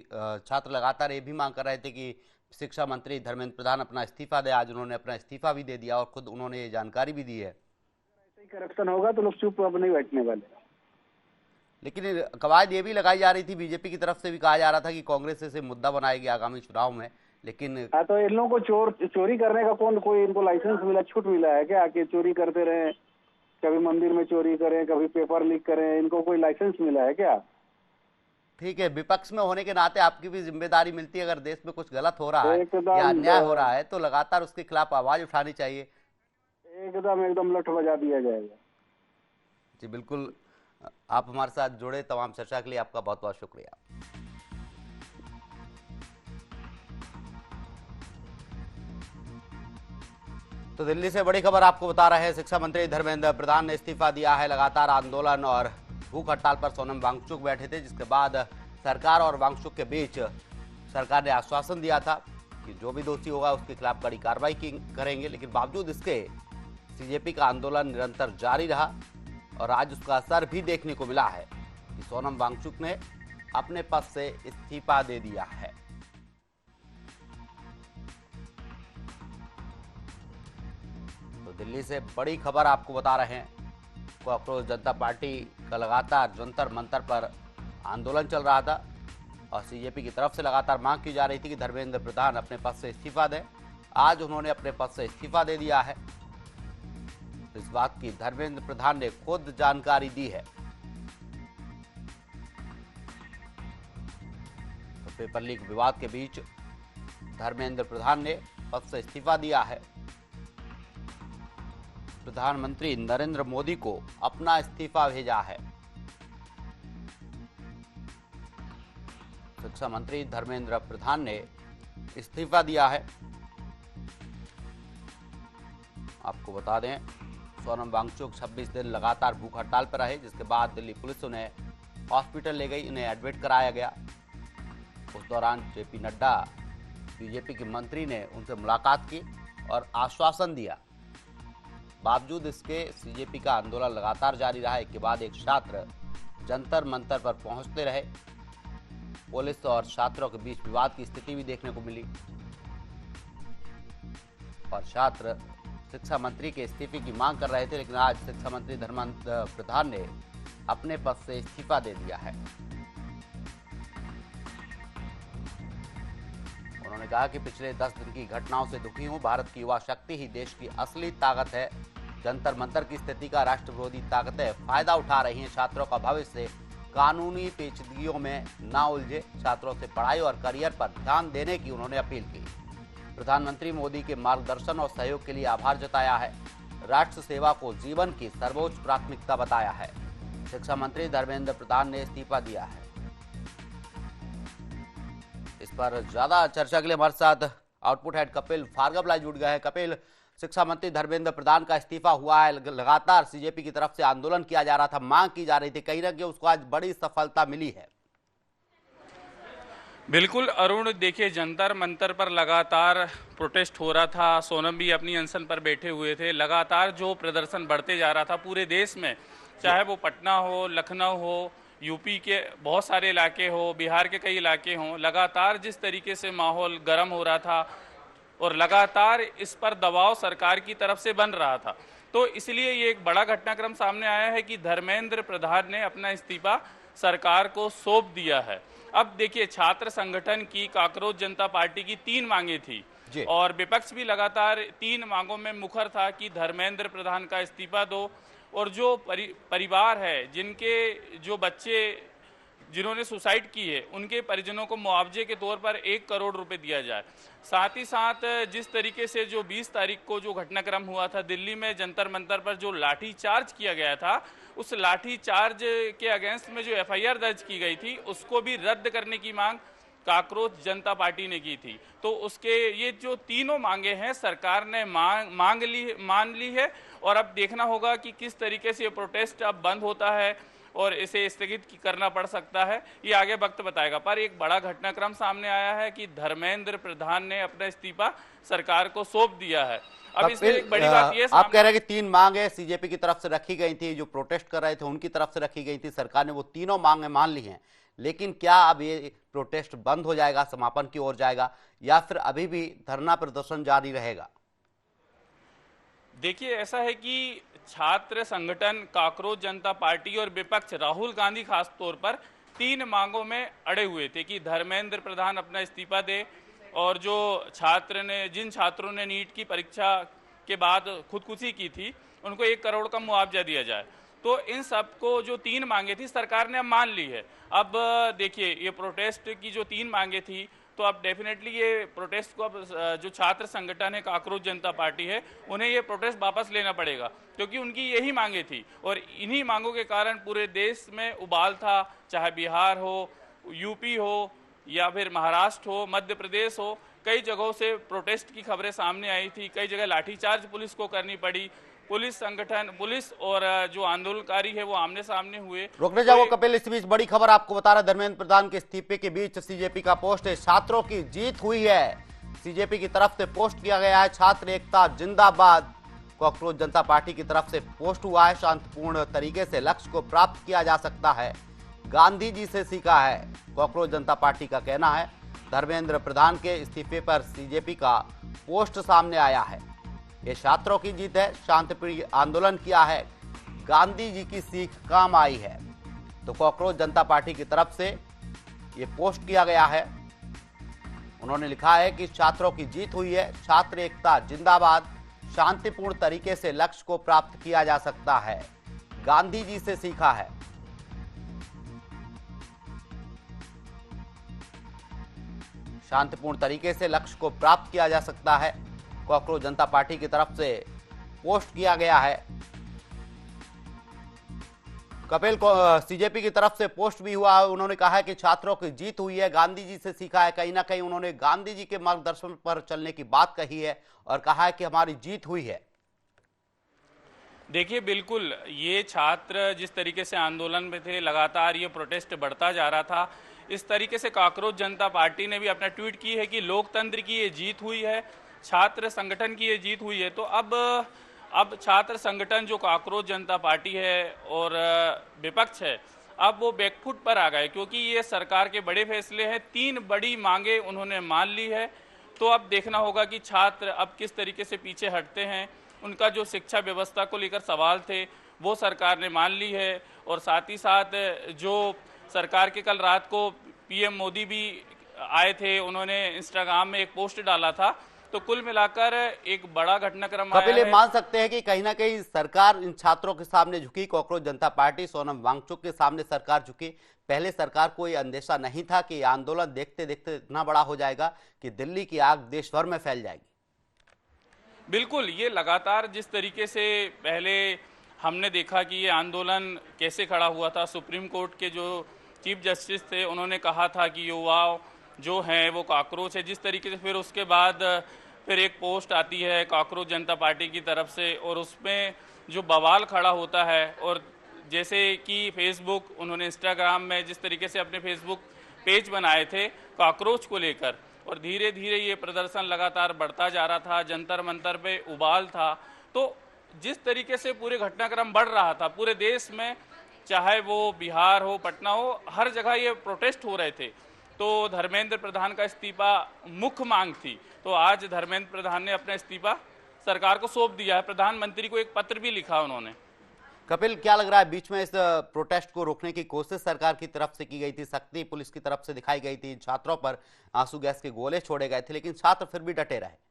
छात्र लगातार ये भी मांग कर रहे थे कि शिक्षा मंत्री धर्मेंद्र प्रधान अपना इस्तीफा दे। आज उन्होंने अपना इस्तीफा भी दे दिया और खुद उन्होंने ये जानकारी भी दी है। ऐसे ही करप्शन होगा तो लोग चुप अब नहीं बैठने वाले। लेकिन कवायद ये भी लगाई जा रही थी, बीजेपी की तरफ से भी कहा जा रहा था कि कांग्रेस इसे मुद्दा बनाएगी आगामी चुनाव में, लेकिन तो इन लोगों को चोरी करने का कोई इनको लाइसेंस मिला, छूट मिला है क्या कि चोरी करते रहे? कभी मंदिर में चोरी करें, कभी पेपर लीक करें, इनको कोई लाइसेंस मिला है क्या? ठीक है, विपक्ष में होने के नाते आपकी भी जिम्मेदारी मिलती है। अगर देश में कुछ गलत हो रहा है या एकदम अन्याय हो रहा है तो लगातार उसके खिलाफ आवाज उठानी चाहिए। एकदम लठ बजा दिया जाएगा। जी बिल्कुल। आप हमारे साथ जुड़े तमाम चर्चा के लिए आपका बहुत बहुत शुक्रिया। तो दिल्ली से बड़ी खबर आपको बता रहे हैं, शिक्षा मंत्री धर्मेंद्र प्रधान ने इस्तीफा दिया है। लगातार आंदोलन और भूख हड़ताल पर सोनम वांगचुक बैठे थे, जिसके बाद सरकार और वांगचुक के बीच सरकार ने आश्वासन दिया था कि जो भी दोषी होगा उसके खिलाफ कड़ी कार्रवाई करेंगे। लेकिन बावजूद इसके सीजेपी का आंदोलन निरंतर जारी रहा और आज उसका असर भी देखने को मिला है कि सोनम वांगचुक ने अपने पद से इस्तीफा दे दिया है। तो दिल्ली से बड़ी खबर आपको बता रहे हैं, कॉकरोच जनता पार्टी का लगातार जंतर मंतर पर आंदोलन चल रहा था और सीजेपी की तरफ से लगातार मांग की जा रही थी कि धर्मेंद्र प्रधान अपने पद से इस्तीफा दें। आज उन्होंने अपने पद से इस्तीफा दे दिया है। इस बात की धर्मेंद्र प्रधान ने खुद जानकारी दी है। तो पेपर लीक विवाद के बीच धर्मेंद्र प्रधान ने पद से इस्तीफा दिया है। प्रधानमंत्री नरेंद्र मोदी को अपना इस्तीफा भेजा है। शिक्षा मंत्री धर्मेंद्र प्रधान ने इस्तीफा दिया है। आपको बता दें, सोनम वांगचुक 26 दिन लगातार भूख हड़ताल पर रहे, जिसके बाद दिल्ली पुलिस उन्हें हॉस्पिटल ले गई, उन्हें एडमिट कराया गया। उस दौरान जेपी नड्डा बीजेपी के मंत्री ने उनसे मुलाकात की और आश्वासन दिया। बावजूद इसके सीजेपी का आंदोलन लगातार जारी रहा। एक के बाद एक छात्र जंतर मंतर पर पहुंचते रहे। पुलिस और छात्रों के बीच विवाद की स्थिति भी देखने को मिली और छात्र शिक्षा मंत्री के इस्तीफे की मांग कर रहे थे। लेकिन आज शिक्षा मंत्री धर्मेंद्र प्रधान ने अपने पद से इस्तीफा दे दिया है। उन्होंने कहा कि पिछले 10 दिन की घटनाओं से दुखी हूं। भारत की युवा शक्ति ही देश की असली ताकत है। जंतर मंतर की स्थिति का राष्ट्र विरोधी ताकतें फायदा उठा रही हैं। छात्रों का भविष्य कानूनी पेचीदगियों में ना उलझे। छात्रों से पढ़ाई और करियर पर ध्यान देने की उन्होंने अपील की। प्रधानमंत्री मोदी के मार्गदर्शन और सहयोग के लिए आभार जताया है। राष्ट्र सेवा को जीवन की सर्वोच्च प्राथमिकता बताया है। शिक्षा मंत्री धर्मेंद्र प्रधान ने इस्तीफा दिया है। इस पर ज्यादा चर्चा के लिए हमारे साथ output head Kapil Bhargava live जुड़ गए हैं। कपिल, शिक्षा मंत्री धर्मेंद्र प्रधान का इस्तीफा हुआ है। लगातार सीजेपी की तरफ से आंदोलन किया जा रहा था, मांग की जा रही थी, कहीं ना कहीं उसको आज बड़ी सफलता मिली है। बिल्कुल अरुण, देखिए जंतर मंतर पर लगातार प्रोटेस्ट हो रहा था। सोनम भी अपनी अनशन पर बैठे हुए थे। लगातार जो प्रदर्शन बढ़ते जा रहा था पूरे देश में, चाहे वो पटना हो, लखनऊ हो यूपी के बहुत सारे इलाके हो, बिहार के कई इलाके हों, लगातार जिस तरीके से माहौल गर्म हो रहा था और लगातार इस पर दबाव सरकार की तरफ से बन रहा था, तो इसलिए ये एक बड़ा घटनाक्रम सामने आया है कि धर्मेंद्र प्रधान ने अपना इस्तीफा सरकार को सौंप दिया है। अब देखिए, छात्र संगठन की काकरोच जनता पार्टी की 3 मांगे थी और विपक्ष भी लगातार 3 मांगों में मुखर था कि धर्मेंद्र प्रधान का इस्तीफा दो और जो परिवार है जिनके जो बच्चे जिन्होंने सुसाइड की है उनके परिजनों को मुआवजे के तौर पर 1 करोड़ रुपए दिया जाए। साथ ही साथ जिस तरीके से जो 20 तारीख को जो घटनाक्रम हुआ था दिल्ली में जंतर मंतर पर जो लाठी चार्ज किया गया था, उस लाठी चार्ज के अगेंस्ट में जो FIR दर्ज की गई थी उसको भी रद्द करने की मांग काकरोच जनता पार्टी ने की थी। तो उसके ये जो तीनों मांगे हैं सरकार ने मान ली है और अब देखना होगा कि किस तरीके से ये प्रोटेस्ट अब बंद होता है और इसे स्थगित करना पड़ सकता है, ये आगे वक्त बताएगा। पर एक बड़ा घटनाक्रम सामने आया है कि धर्मेंद्र प्रधान ने अपना इस्तीफा सरकार को सौंप दिया है। अब इसमें एक बड़ी बात ये आप कह रहे हैं कि 3 मांगे सीजेपी की तरफ से रखी गई थी, जो प्रोटेस्ट कर रहे थे उनकी तरफ से रखी गई थी, सरकार ने वो तीनों मांगे मान ली हैं, लेकिन क्या अब ये प्रोटेस्ट बंद हो जाएगा, समापन की ओर जाएगा, या फिर अभी भी धरना प्रदर्शन जारी रहेगा? देखिए, ऐसा है कि छात्र संगठन, काकरोच जनता पार्टी और विपक्ष राहुल गांधी खास तौर पर 3 मांगों में अड़े हुए थे कि धर्मेंद्र प्रधान अपना इस्तीफा दे और जो जिन छात्रों ने नीट की परीक्षा के बाद खुदकुशी की थी उनको 1 करोड़ का मुआवजा दिया जाए। तो इन सबको जो 3 मांगे थी सरकार ने अब मान ली है। अब देखिए, ये प्रोटेस्ट की जो 3 मांगे थी तो अब डेफिनेटली ये प्रोटेस्ट को अब जो छात्र संगठन है काकरोच जनता पार्टी है उन्हें ये प्रोटेस्ट वापस लेना पड़ेगा, क्योंकि उनकी यही मांगे थी और इन्हीं मांगों के कारण पूरे देश में उबाल था। चाहे बिहार हो, यूपी हो या फिर महाराष्ट्र हो, मध्य प्रदेश हो, कई जगहों से प्रोटेस्ट की खबरें सामने आई थी। कई जगह लाठीचार्ज पुलिस को करनी पड़ी। पुलिस और जो आंदोलनकारी है वो आमने सामने हुए। रोकने जाओ कपिल, इस बीच बड़ी खबर आपको बता रहा है, धर्मेंद्र प्रधान के इस्तीफे के बीच सीजेपी का पोस्ट है, छात्रों की जीत हुई है। सीजेपी की तरफ से पोस्ट किया गया है, छात्र एकता जिंदाबाद। काकरोच जनता पार्टी की तरफ से पोस्ट हुआ है, शांतिपूर्ण तरीके से लक्ष्य को प्राप्त किया जा सकता है, गांधी जी से सीखा है, काकरोच जनता पार्टी का कहना है। धर्मेंद्र प्रधान के इस्तीफे पर सीजेपी का पोस्ट सामने आया है। ये छात्रों की जीत है, शांतिप्रिय आंदोलन किया है, गांधी जी की सीख काम आई है। तो काकरोच जनता पार्टी की तरफ से ये पोस्ट किया गया है। उन्होंने लिखा है कि छात्रों की जीत हुई है, छात्र एकता जिंदाबाद, शांतिपूर्ण तरीके से लक्ष्य को प्राप्त किया जा सकता है, गांधी जी से सीखा है। शांतिपूर्ण तरीके से लक्ष्य को प्राप्त किया जा सकता है, काकरोच जनता पार्टी की तरफ से पोस्ट किया गया है। कपिल को सीजेपी की तरफ से पोस्ट भी हुआ है। उन्होंने कहा है कि छात्रों की जीत हुई है, गांधी जी से सीखा है। कहीं ना कहीं उन्होंने गांधी जी के मार्गदर्शन पर चलने की बात कही है और कहा है कि हमारी जीत हुई है। देखिए, बिल्कुल ये छात्र जिस तरीके से आंदोलन में थे, लगातार ये प्रोटेस्ट बढ़ता जा रहा था, इस तरीके से काकरोच जनता पार्टी ने भी अपना ट्वीट की है कि लोकतंत्र की ये जीत हुई है, छात्र संगठन की ये जीत हुई है। तो अब छात्र संगठन जो काकरोच जनता पार्टी है और विपक्ष है, अब वो बैकफुट पर आ गए, क्योंकि ये सरकार के बड़े फैसले हैं। 3 बड़ी मांगे उन्होंने मान ली है। तो अब देखना होगा कि छात्र अब किस तरीके से पीछे हटते हैं। उनका जो शिक्षा व्यवस्था को लेकर सवाल थे वो सरकार ने मान ली है और साथ ही साथ जो सरकार के कल रात को PM मोदी भी आए थे, उन्होंने इंस्टाग्राम में एक पोस्ट डाला था। तो कुल मिलाकर एक बड़ा घटनाक्रम आया है। कपिल, मान सकते हैं कि कहीं ना कहीं सरकार इन छात्रों के सामने झुकी, काकरोच जनता पार्टी सोनम वांगचुक के सामने सरकार झुकी। पहले सरकार को ये अंदेशा नहीं था कि आंदोलन देखते देखते इतना बड़ा हो जाएगा कि दिल्ली की आग देश भर में फैल जाएगी। बिल्कुल, ये लगातार जिस तरीके से पहले हमने देखा कि ये आंदोलन कैसे खड़ा हुआ था। सुप्रीम कोर्ट के जो चीफ जस्टिस थे उन्होंने कहा था कि युवा जो हैं वो काकरोच है। जिस तरीके से फिर उसके बाद फिर एक पोस्ट आती है काकरोच जनता पार्टी की तरफ से और उसमें जो बवाल खड़ा होता है, और जैसे कि फेसबुक, उन्होंने इंस्टाग्राम में जिस तरीके से अपने फेसबुक पेज बनाए थे काकरोच को लेकर, और धीरे धीरे ये प्रदर्शन लगातार बढ़ता जा रहा था, जंतर मंतर पे उबाल था। तो जिस तरीके से पूरे घटनाक्रम बढ़ रहा था, पूरे देश में चाहे वो बिहार हो, पटना हो, हर जगह ये प्रोटेस्ट हो रहे थे। तो धर्मेंद्र प्रधान का इस्तीफा मुख्य मांग थी। तो आज धर्मेंद्र प्रधान ने अपना इस्तीफा सरकार को सौंप दिया है। प्रधानमंत्री को एक पत्र भी लिखा उन्होंने। कपिल, क्या लग रहा है, बीच में इस प्रोटेस्ट को रोकने की कोशिश सरकार की तरफ से की गई थी, सख्ती पुलिस की तरफ से दिखाई गई थी, छात्रों पर आंसू गैस के गोले छोड़े गए थे, लेकिन छात्र फिर भी डटे रहे।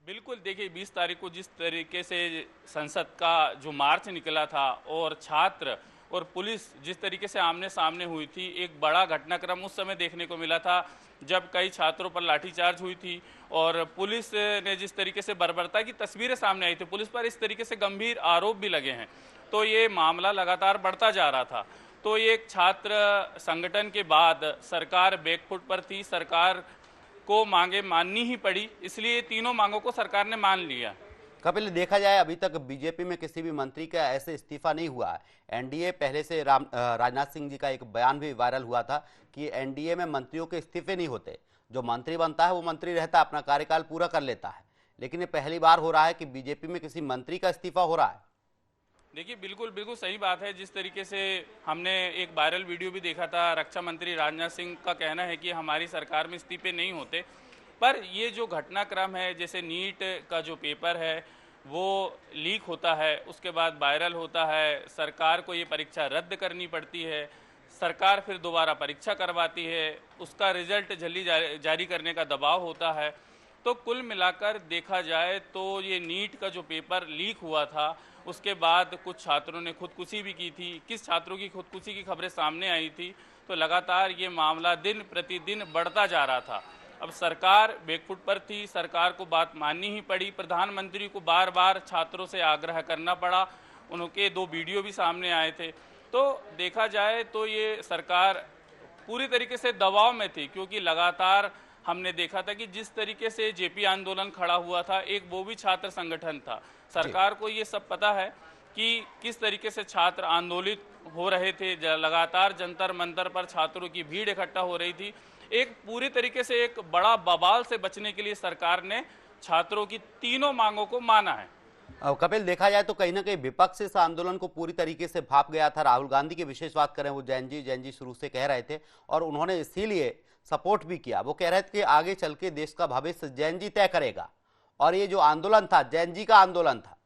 बिल्कुल, देखिए 20 तारीख को जिस तरीके से संसद का जो मार्च निकला था और छात्र और पुलिस जिस तरीके से आमने सामने हुई थी, एक बड़ा घटनाक्रम उस समय देखने को मिला था जब कई छात्रों पर लाठीचार्ज हुई थी और पुलिस ने जिस तरीके से बर्बरता की तस्वीरें सामने आई थी, पुलिस पर इस तरीके से गंभीर आरोप भी लगे हैं। तो ये मामला लगातार बढ़ता जा रहा था। तो ये एक छात्र संगठन के बाद सरकार बैकफुट पर थी, सरकार को मांगे माननी ही पड़ी, इसलिए तीनों मांगों को सरकार ने मान लिया। कपिल, देखा जाए अभी तक बीजेपी में किसी भी मंत्री का ऐसे इस्तीफा नहीं हुआ है। एनडीए पहले से राजनाथ सिंह जी का एक बयान भी वायरल हुआ था कि एनडीए में मंत्रियों के इस्तीफे नहीं होते, जो मंत्री बनता है वो मंत्री रहता है, अपना कार्यकाल पूरा कर लेता है। लेकिन ये पहली बार हो रहा है कि बीजेपी में किसी मंत्री का इस्तीफा हो रहा है। देखिए, बिल्कुल सही बात है। जिस तरीके से हमने एक वायरल वीडियो भी देखा था, रक्षा मंत्री राजनाथ सिंह का कहना है कि हमारी सरकार में इस्तीफे नहीं होते। पर ये जो घटनाक्रम है, जैसे नीट का जो पेपर है वो लीक होता है, उसके बाद वायरल होता है, सरकार को ये परीक्षा रद्द करनी पड़ती है, सरकार फिर दोबारा परीक्षा करवाती है, उसका रिजल्ट जल्दी जारी करने का दबाव होता है। तो कुल मिलाकर देखा जाए तो ये नीट का जो पेपर लीक हुआ था, उसके बाद कुछ छात्रों ने खुदकुशी भी की थी। किस छात्रों की खुदकुशी की खबरें सामने आई थी, तो लगातार ये मामला दिन प्रतिदिन बढ़ता जा रहा था। अब सरकार बैकफुट पर थी, सरकार को बात माननी ही पड़ी। प्रधानमंत्री को बार बार छात्रों से आग्रह करना पड़ा, उनके 2 वीडियो भी सामने आए थे। तो देखा जाए तो ये सरकार पूरी तरीके से दबाव में थी, क्योंकि लगातार हमने देखा था कि जिस तरीके से जेपी आंदोलन खड़ा हुआ था, एक वो भी छात्र संगठन था। सरकार को ये सब पता है कि किस तरीके से छात्र आंदोलित हो रहे थे, लगातार जंतर मंतर पर छात्रों की भीड़ इकट्ठा हो रही थी। एक पूरी तरीके से एक बड़ा बवाल से बचने के लिए सरकार ने छात्रों की तीनों मांगों को माना है। अब कपिल, देखा जाए तो कहीं ना कहीं विपक्ष इस आंदोलन को पूरी तरीके से भाप गया था। राहुल गांधी की विशेष बात करें, वो जैन जी शुरू से कह रहे थे और उन्होंने इसीलिए सपोर्ट भी किया। वो कह रहे थे कि आगे चल के देश का भविष्य जैन जी तय करेगा, और ये जो आंदोलन था जैन जी का आंदोलन था।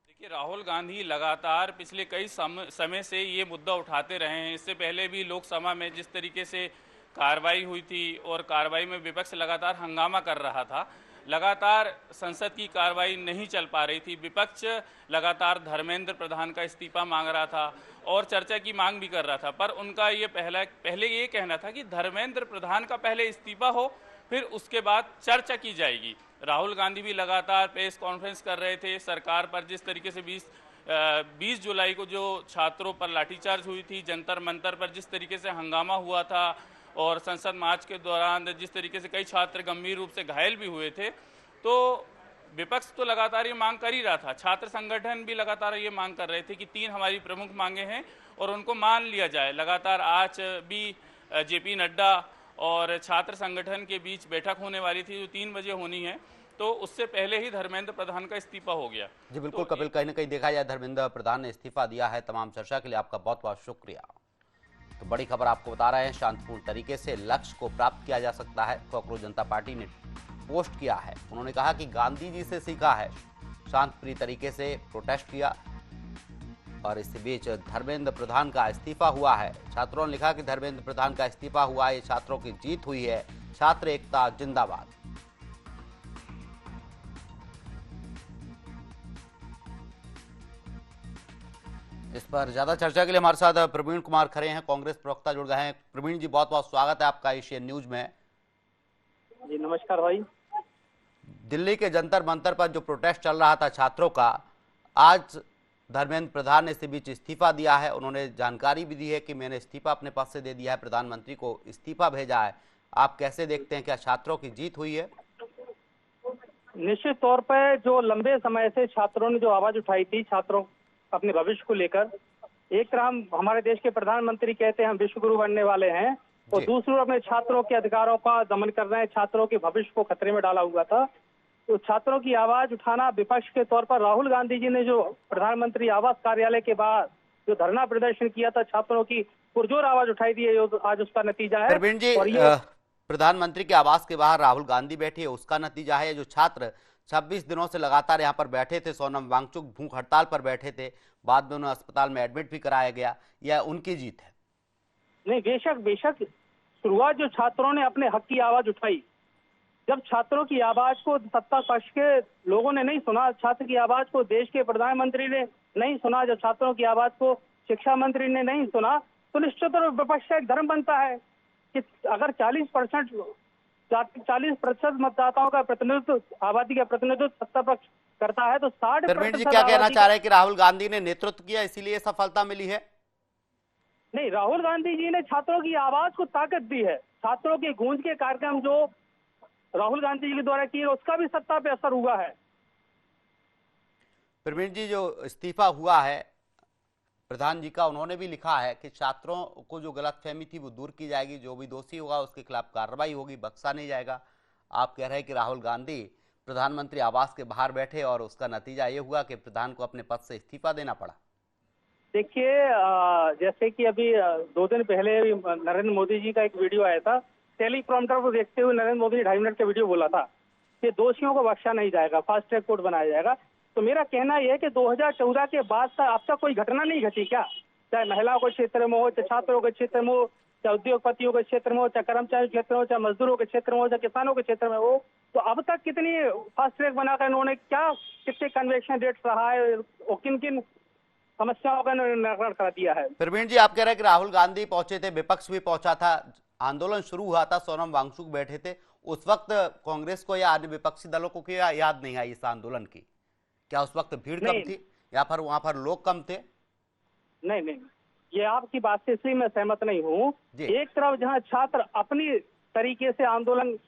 देखिए, राहुल गांधी लगातार पिछले कई समय से ये मुद्दा उठाते रहे हैं। इससे पहले भी लोकसभा में जिस तरीके से कार्रवाई हुई थी और कार्रवाई में विपक्ष लगातार हंगामा कर रहा था, लगातार संसद की कार्रवाई नहीं चल पा रही थी, विपक्ष लगातार धर्मेंद्र प्रधान का इस्तीफा मांग रहा था और चर्चा की मांग भी कर रहा था। पर उनका ये पहले ये कहना था कि धर्मेंद्र प्रधान का पहले इस्तीफा हो, फिर उसके बाद चर्चा की जाएगी। राहुल गांधी भी लगातार प्रेस कॉन्फ्रेंस कर रहे थे सरकार पर। जिस तरीके से 20 जुलाई को जो छात्रों पर लाठीचार्ज हुई थी, जंतर मंतर पर जिस तरीके से हंगामा हुआ था और संसद मार्च के दौरान जिस तरीके से कई छात्र गंभीर रूप से घायल भी हुए थे, तो विपक्ष तो लगातार ये मांग कर ही रहा था। छात्र संगठन भी लगातार ये मांग कर रहे थे कि 3 हमारी प्रमुख मांगे हैं और उनको मान लिया जाए। लगातार आज भी जेपी नड्डा और छात्र संगठन के बीच बैठक होने वाली थी, जो 3 बजे होनी है, तो उससे पहले ही धर्मेंद्र प्रधान का इस्तीफा हो गया। जी बिल्कुल कपिल, कहीं ना कहीं देखा जाए धर्मेंद्र प्रधान ने इस्तीफा दिया है। तमाम चर्चा के लिए आपका बहुत बहुत शुक्रिया। तो बड़ी खबर आपको बता रहे हैं, शांतिपूर्ण तरीके से लक्ष्य को प्राप्त किया जा सकता है। कांग्रेस जनता पार्टी ने पोस्ट किया है, उन्होंने कहा कि गांधी जी से सीखा है, शांतिप्रिय तरीके से प्रोटेस्ट किया। और इसी बीच धर्मेंद्र प्रधान का इस्तीफा हुआ है। छात्रों ने लिखा कि धर्मेंद्र प्रधान का इस्तीफा हुआ, ये छात्रों की जीत हुई है, छात्र एकता जिंदाबाद। इस पर ज्यादा चर्चा के लिए हमारे साथ प्रवीण कुमार खरे हैं, कांग्रेस प्रवक्ता जुड़ गए हैं। प्रवीण जी, बहुत बहुत स्वागत है आपका एशियन न्यूज में। जी नमस्कार भाई। दिल्ली के जंतर मंतर पर जो प्रोटेस्ट चल रहा था छात्रों का, आज धर्मेंद्र प्रधान ने इसी बीच इस्तीफा दिया है। उन्होंने जानकारी भी दी है कि मैंने इस्तीफा अपने पद से दे दिया है, प्रधानमंत्री को इस्तीफा भेजा है। आप कैसे देखते हैं, क्या छात्रों की जीत हुई है? निश्चित तौर पर जो लंबे समय से छात्रों ने जो आवाज उठाई थी, छात्रों अपने भविष्य को लेकर, एक तरह हम हमारे देश के प्रधानमंत्री कहते हैं हम विश्व गुरु बनने वाले हैं, और दूसरों अपने छात्रों के अधिकारों का दमन कर रहे हैं, छात्रों के भविष्य को खतरे में डाला हुआ था। तो छात्रों की आवाज उठाना विपक्ष के तौर पर राहुल गांधी जी ने जो प्रधानमंत्री आवास कार्यालय के बाद जो धरना प्रदर्शन किया था, छात्रों की पुरजोर आवाज उठाई थी, आज उसका नतीजा है। प्रवीण जी, और ये प्रधानमंत्री के आवास के बाहर राहुल गांधी बैठे है, उसका नतीजा है? जो छात्र 26 दिनों से लगातार यहाँ पर बैठे थे, सोनम वांगचुक भूख हड़ताल पर बैठे थे, बाद में उन्हें अस्पताल में एडमिट भी कराया गया, यह उनकी जीत है? नहीं, बेशक बेशक, शुरुआत जो छात्रों ने अपने हक की आवाज उठाई, जब छात्रों की आवाज को सत्ता पक्ष के लोगों ने नहीं सुना, छात्र की आवाज को देश के प्रधानमंत्री ने नहीं सुना, जब छात्रों की आवाज को शिक्षा मंत्री ने नहीं सुना, तो निश्चित रूप से विपक्ष का एक धर्म बनता है कि अगर 40% मतदाताओं का प्रतिनिधित्व, आबादी का प्रतिनिधित्व सत्ता पक्ष करता है, तो 60%। प्रवीण जी, क्या कहना चाह रहे हैं कि राहुल गांधी ने नेतृत्व किया इसीलिए सफलता मिली है? नहीं, राहुल गांधी जी ने छात्रों की आवाज को ताकत दी है। छात्रों के गूंज के कार्यक्रम जो राहुल गांधी जी के द्वारा किए, उसका भी सत्ता पे असर हुआ है। प्रवीण जी, जो इस्तीफा हुआ है प्रधान जी का, उन्होंने भी लिखा है कि छात्रों को जो गलतफहमी थी वो दूर की जाएगी, जो भी दोषी होगा उसके खिलाफ कार्रवाई होगी, बख्शा नहीं जाएगा। आप कह रहे हैं कि राहुल गांधी प्रधानमंत्री आवास के बाहर बैठे और उसका नतीजा ये हुआ कि प्रधान को अपने पद से इस्तीफा देना पड़ा। देखिए, जैसे कि अभी 2 दिन पहले नरेंद्र मोदी जी का एक वीडियो आया था, टेलीप्रॉम्प्टर को देखते हुए नरेंद्र मोदी ने 2.5 मिनट का वीडियो बोला था कि दोषियों को बख्शा नहीं जाएगा, फास्ट ट्रैक कोर्ट बनाया जाएगा। तो मेरा कहना यह है कि 2014 के बाद से अब तक कोई घटना नहीं घटी क्या? चाहे महिलाओं के क्षेत्र में हो, चाहे छात्रों के क्षेत्र में हो, चाहे उद्योगपतियों के क्षेत्र में हो, चाहे कर्मचारी क्षेत्र में हो, चाहे मजदूरों के क्षेत्र में हो, चाहे किसानों के क्षेत्र में हो, तो अब तक कितनी फास्ट ट्रैक बनाकर इन्होंने कितने कन्वेक्शन रेट रहा है और किन किन समस्याओं का निराकरण कर दिया है। प्रवीण जी, आप कह रहे हैं कि राहुल गांधी पहुंचे थे, विपक्ष भी पहुंचा था, आंदोलन शुरू हुआ था, सोनम वांगचुक बैठे थे, उस वक्त कांग्रेस को या अन्य विपक्षी दलों को क्या याद नहीं आई इस आंदोलन की? क्या उस वक्त भीड़ कम थी या फिर वहां पर लोग कम थे? नहीं, ये आपकी बात से इसलिए मैं सहमत नहीं हूँ। एक तरफ जहाँ छात्र अपनी तरीके से आंदोलन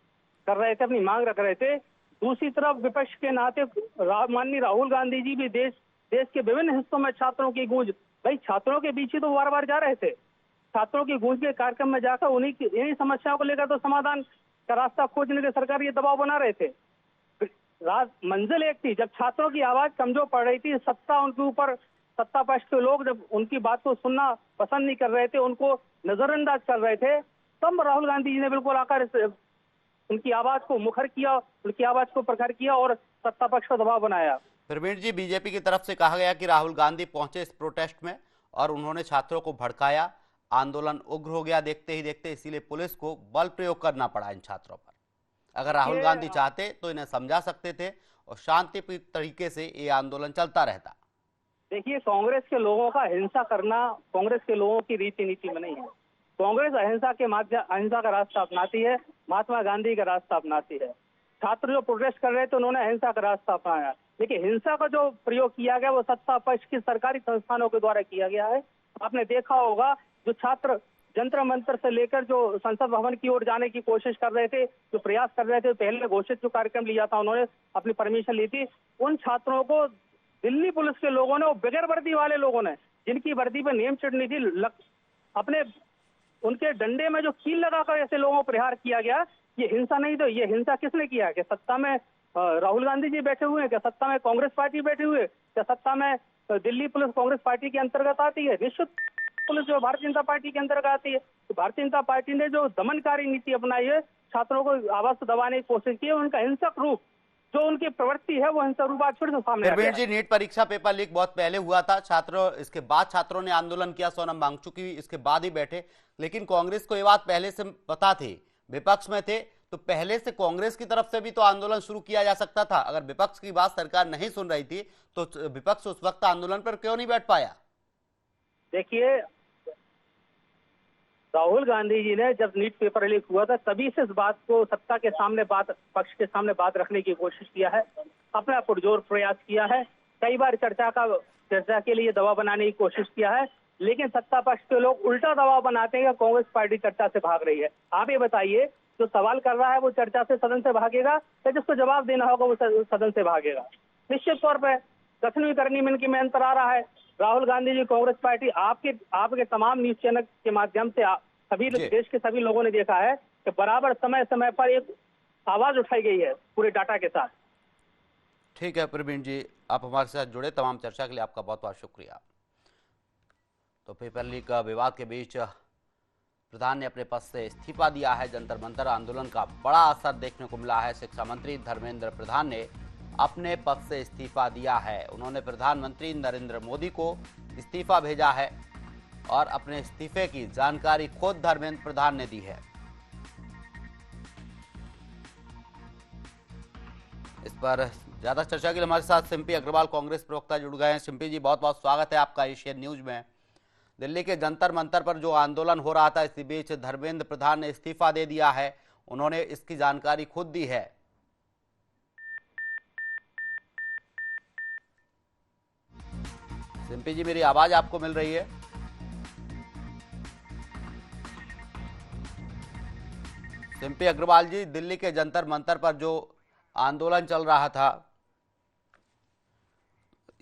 कर रहे थे, अपनी मांग रख रहे थे, दूसरी तरफ विपक्ष के नाते माननीय राहुल गांधी जी भी देश के विभिन्न हिस्सों में छात्रों की गूंज, भाई छात्रों के बीच ही तो बार बार जा रहे थे, छात्रों की गूंज के कार्यक्रम में जाकर इन्हीं समस्याओं को लेकर तो समाधान का रास्ता खोजने के सरकार ये दबाव बना रहे थे। मंजिल एक थी, जब छात्रों की आवाज कमजोर पड़ रही थी, सत्ता उनके ऊपर, सत्ता पक्ष के लोग जब उनकी बात को सुनना पसंद नहीं कर रहे थे, उनको नजरअंदाज कर रहे थे, तब राहुल गांधी जी ने बिल्कुल आकर उनकी आवाज को मुखर किया, उनकी आवाज को प्रखर किया और सत्ता पक्ष का दबाव बनाया। प्रवीण जी, बीजेपी की तरफ से कहा गया कि राहुल गांधी पहुंचे इस प्रोटेस्ट में और उन्होंने छात्रों को भड़काया, आंदोलन उग्र हो गया देखते ही देखते, इसीलिए पुलिस को बल प्रयोग करना पड़ा इन छात्रों पर। अगर राहुल गांधी चाहते तो इन्हें समझा सकते थे और शांतिपूर्ण तरीके से ये आंदोलन चलता रहता। देखिए, कांग्रेस के लोगों का हिंसा करना कांग्रेस के लोगों की रीति नीति में नहीं है। कांग्रेस अहिंसा के माध्यम, अहिंसा का रास्ता अपनाती है, महात्मा गांधी का रास्ता अपनाती है। छात्र जो प्रोटेस्ट कर रहे थे उन्होंने अहिंसा का रास्ता अपनाया, लेकिन हिंसा का जो प्रयोग किया गया वो सत्ता पक्ष की सरकारी संस्थानों के द्वारा किया गया है। आपने देखा होगा, जो छात्र जंतर मंतर से लेकर जो संसद भवन की ओर जाने की कोशिश कर रहे थे, जो प्रयास कर रहे थे, पहले घोषित जो कार्यक्रम लिया था, उन्होंने अपनी परमिशन ली थी, उन छात्रों को दिल्ली पुलिस के लोगों ने, बगैर वर्दी वाले लोगों ने, जिनकी वर्दी पर नेम चिढ़नी थी, अपने उनके डंडे में जो कील लगाकर ऐसे लोगों को प्रहार किया गया। ये हिंसा नहीं, तो ये हिंसा किसने किया? क्या सत्ता में राहुल गांधी जी बैठे हुए हैं? क्या सत्ता में कांग्रेस पार्टी बैठी हुई है? क्या सत्ता में दिल्ली पुलिस कांग्रेस पार्टी के अंतर्गत आती है? निश्चित पुलिस जो भारतीय जनता पार्टी के अंतर्गत आती है। तो भारतीय जनता पार्टी ने जो दमनकारी नीति अपनाई है, छात्रों को आवाज दबाने की कोशिश की है, उनका हिंसक रूप जो उनकी प्रवृत्ति है वो हिंसक रूप आज फिर से सामने आ गया है। जी, नीट परीक्षा पेपर लीक बहुत पहले हुआ था, इसके बाद छात्रों ने आंदोलन किया, सोनम वांगचुक की इसके बाद ही बैठे, लेकिन कांग्रेस को ये बात पहले से पता थी, विपक्ष में थे, तो पहले से कांग्रेस की तरफ से भी तो आंदोलन शुरू किया जा सकता था। अगर विपक्ष की बात सरकार नहीं सुन रही थी तो विपक्ष उस वक्त आंदोलन पर क्यों नहीं बैठ पाया? देखिए, राहुल गांधी जी ने जब नीट पेपर लीक हुआ था तभी से इस बात को सत्ता के सामने पक्ष के सामने बात रखने की कोशिश किया है, अपना पुरजोर प्रयास किया है, कई बार चर्चा के लिए दबाव बनाने की कोशिश किया है, लेकिन सत्ता पक्ष के लोग उल्टा दबाव बनाते हैं कि कांग्रेस पार्टी चर्चा से भाग रही है। आप ये बताइए, जो सवाल कर रहा है वो चर्चा से सदन से भागेगा या जिसको जवाब देना होगा वो सदन से भागेगा? निश्चित तौर पर कथनी करनी में इनकी में अंतर आ रहा है। राहुल गांधी जी, कांग्रेस पार्टी, आपके तमाम न्यूज चैनल के माध्यम से सभी देश के सभी लोगों ने देखा है कि बराबर समय समय पर एक आवाज उठाई गई है पूरे डाटा के साथ। ठीक है प्रवीण जी, आप हमारे साथ जुड़े, तमाम चर्चा के लिए आपका बहुत बहुत शुक्रिया। तो पेपर लीक विवाद के बीच प्रधान ने अपने पद से इस्तीफा दिया है। जंतर मंतर आंदोलन का बड़ा असर देखने को मिला है। शिक्षा मंत्री धर्मेंद्र प्रधान ने अपने पद से इस्तीफा दिया है। उन्होंने प्रधानमंत्री नरेंद्र मोदी को इस्तीफा भेजा है और अपने इस्तीफे की जानकारी खुद धर्मेंद्र प्रधान ने दी है। इस पर ज्यादा चर्चा के लिए हमारे साथ सिम्पी अग्रवाल कांग्रेस प्रवक्ता जुड़ गए हैं। सिम्पी जी, बहुत बहुत स्वागत है आपका एशियन न्यूज में। दिल्ली के जंतर मंतर पर जो आंदोलन हो रहा था, इसी बीच धर्मेंद्र प्रधान ने इस्तीफा दे दिया है। उन्होंने इसकी जानकारी खुद दी है। सिम्पी जी, मेरी आवाज आपको मिल रही है? सिम्पी अग्रवाल जी, दिल्ली के जंतर मंतर पर जो आंदोलन चल रहा था,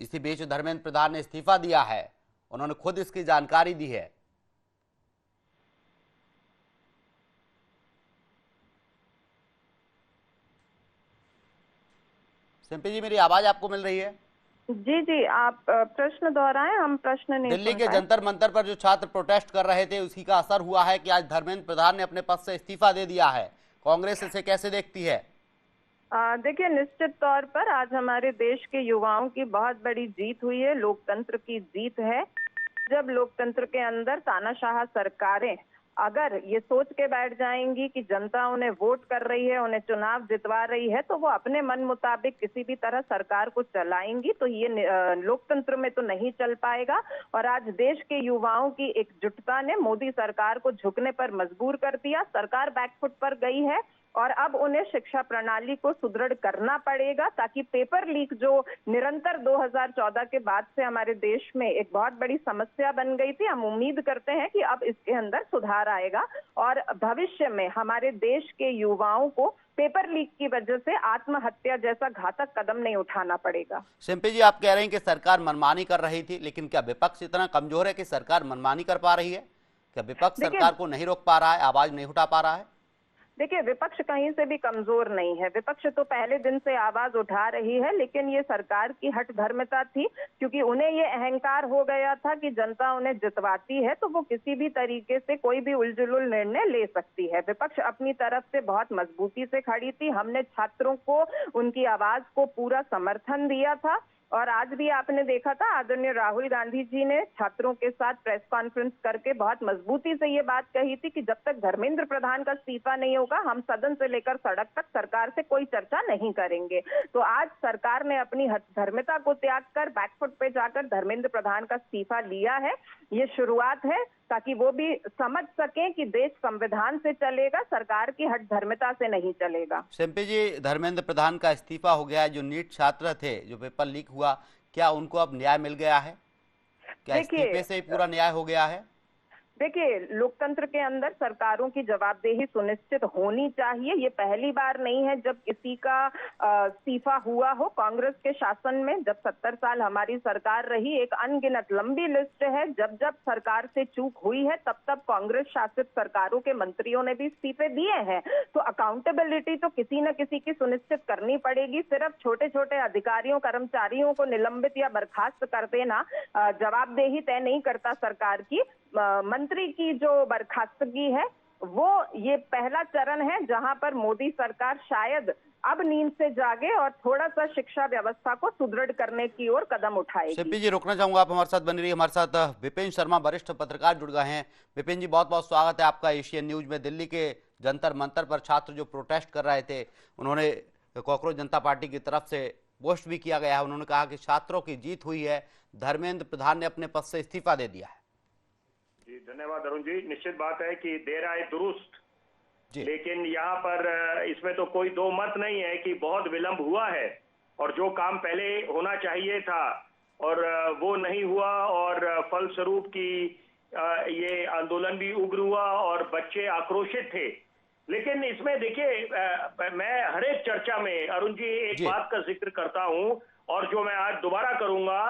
इसी बीच धर्मेंद्र प्रधान ने इस्तीफा दिया है। उन्होंने खुद इसकी जानकारी दी है। सिम्पी जी, मेरी आवाज आपको मिल रही है? जी जी, आप प्रश्न दोहराएं, हम प्रश्न नहीं दिल्ली सुन के पाए। जंतर मंतर पर जो छात्र प्रोटेस्ट कर रहे थे, उसी का असर हुआ है कि आज धर्मेंद्र प्रधान ने अपने पद से इस्तीफा दे दिया है। कांग्रेस इसे कैसे देखती है? देखिए, निश्चित तौर पर आज हमारे देश के युवाओं की बहुत बड़ी जीत हुई है, लोकतंत्र की जीत है। जब लोकतंत्र के अंदर तानाशाह सरकारें अगर ये सोच के बैठ जाएंगी कि जनता उन्हें वोट कर रही है, उन्हें चुनाव जितवा रही है, तो वो अपने मन मुताबिक किसी भी तरह सरकार को चलाएंगी, तो ये लोकतंत्र में तो नहीं चल पाएगा। और आज देश के युवाओं की एकजुटता ने मोदी सरकार को झुकने पर मजबूर कर दिया। सरकार बैकफुट पर गई है और अब उन्हें शिक्षा प्रणाली को सुदृढ़ करना पड़ेगा, ताकि पेपर लीक जो निरंतर 2014 के बाद से हमारे देश में एक बहुत बड़ी समस्या बन गई थी, हम उम्मीद करते हैं कि अब इसके अंदर सुधार आएगा और भविष्य में हमारे देश के युवाओं को पेपर लीक की वजह से आत्महत्या जैसा घातक कदम नहीं उठाना पड़ेगा। सिम्पी जी, आप कह रहे हैं कि सरकार मनमानी कर रही थी, लेकिन क्या विपक्ष इतना कमजोर है कि सरकार मनमानी कर पा रही है? क्या विपक्ष सरकार को नहीं रोक पा रहा है, आवाज नहीं उठा पा रहा है? देखिए, विपक्ष कहीं से भी कमजोर नहीं है। विपक्ष तो पहले दिन से आवाज उठा रही है, लेकिन ये सरकार की हठ धर्मता थी, क्योंकि उन्हें ये अहंकार हो गया था कि जनता उन्हें जितवाती है तो वो किसी भी तरीके से कोई भी उलझुल निर्णय ले सकती है। विपक्ष अपनी तरफ से बहुत मजबूती से खड़ी थी। हमने छात्रों को, उनकी आवाज को पूरा समर्थन दिया था। और आज भी आपने देखा था, आदरणीय राहुल गांधी जी ने छात्रों के साथ प्रेस कॉन्फ्रेंस करके बहुत मजबूती से ये बात कही थी कि जब तक धर्मेंद्र प्रधान का इस्तीफा नहीं होगा, हम सदन से लेकर सड़क तक सरकार से कोई चर्चा नहीं करेंगे। तो आज सरकार ने अपनी धर्मिता को त्याग कर बैकफुट पे जाकर धर्मेंद्र प्रधान का इस्तीफा लिया है। ये शुरुआत है, ताकि वो भी समझ सकें कि देश संविधान से चलेगा, सरकार की हठ धर्मिता से नहीं चलेगा। सिम्पी जी, धर्मेंद्र प्रधान का इस्तीफा हो गया है। जो नीट छात्र थे, जो पेपर लीक हुआ, क्या उनको अब न्याय मिल गया है? क्या इस्तीफे से ही पूरा न्याय हो गया है? देखिए, लोकतंत्र के अंदर सरकारों की जवाबदेही सुनिश्चित होनी चाहिए। ये पहली बार नहीं है जब किसी का इस्तीफा हुआ हो। कांग्रेस के शासन में जब 70 साल हमारी सरकार रही, एक अनगिनत लंबी लिस्ट है। जब जब सरकार से चूक हुई है, तब तब कांग्रेस शासित सरकारों के मंत्रियों ने भी इस्तीफे दिए हैं। तो अकाउंटेबिलिटी तो किसी न किसी की सुनिश्चित करनी पड़ेगी। सिर्फ छोटे छोटे अधिकारियों, कर्मचारियों को निलंबित या बर्खास्त कर देना जवाबदेही तय नहीं करता सरकार की। मंत्री की जो बर्खास्तगी है, वो ये पहला चरण है जहां पर मोदी सरकार शायद अब नींद से जागे और थोड़ा सा शिक्षा व्यवस्था को सुदृढ़ करने की ओर कदम उठाएगी। सिम्पी जी, रुकना चाहूंगा, आप हमारे साथ बनी रहिए। हमारे साथ विपिन शर्मा, वरिष्ठ पत्रकार, जुड़ गए हैं। विपिन जी, बहुत बहुत स्वागत है आपका एशियन न्यूज में। दिल्ली के जंतर मंतर पर छात्र जो प्रोटेस्ट कर रहे थे, उन्होंने कॉकरोच जनता पार्टी की तरफ से पोस्ट भी किया गया है। उन्होंने कहा कि छात्रों की जीत हुई है, धर्मेंद्र प्रधान ने अपने पद से इस्तीफा दे दिया है। जी, धन्यवाद अरुण जी। निश्चित बात है कि देर आए दुरुस्त, लेकिन यहाँ पर इसमें तो कोई दो मत नहीं है कि बहुत विलंब हुआ है और जो काम पहले होना चाहिए था और वो नहीं हुआ और फलस्वरूप की ये आंदोलन भी उग्र हुआ और बच्चे आक्रोशित थे। लेकिन इसमें देखिए, मैं हर एक चर्चा में अरुण जी एक बात का जिक्र करता हूँ और जो मैं आज दोबारा करूंगा,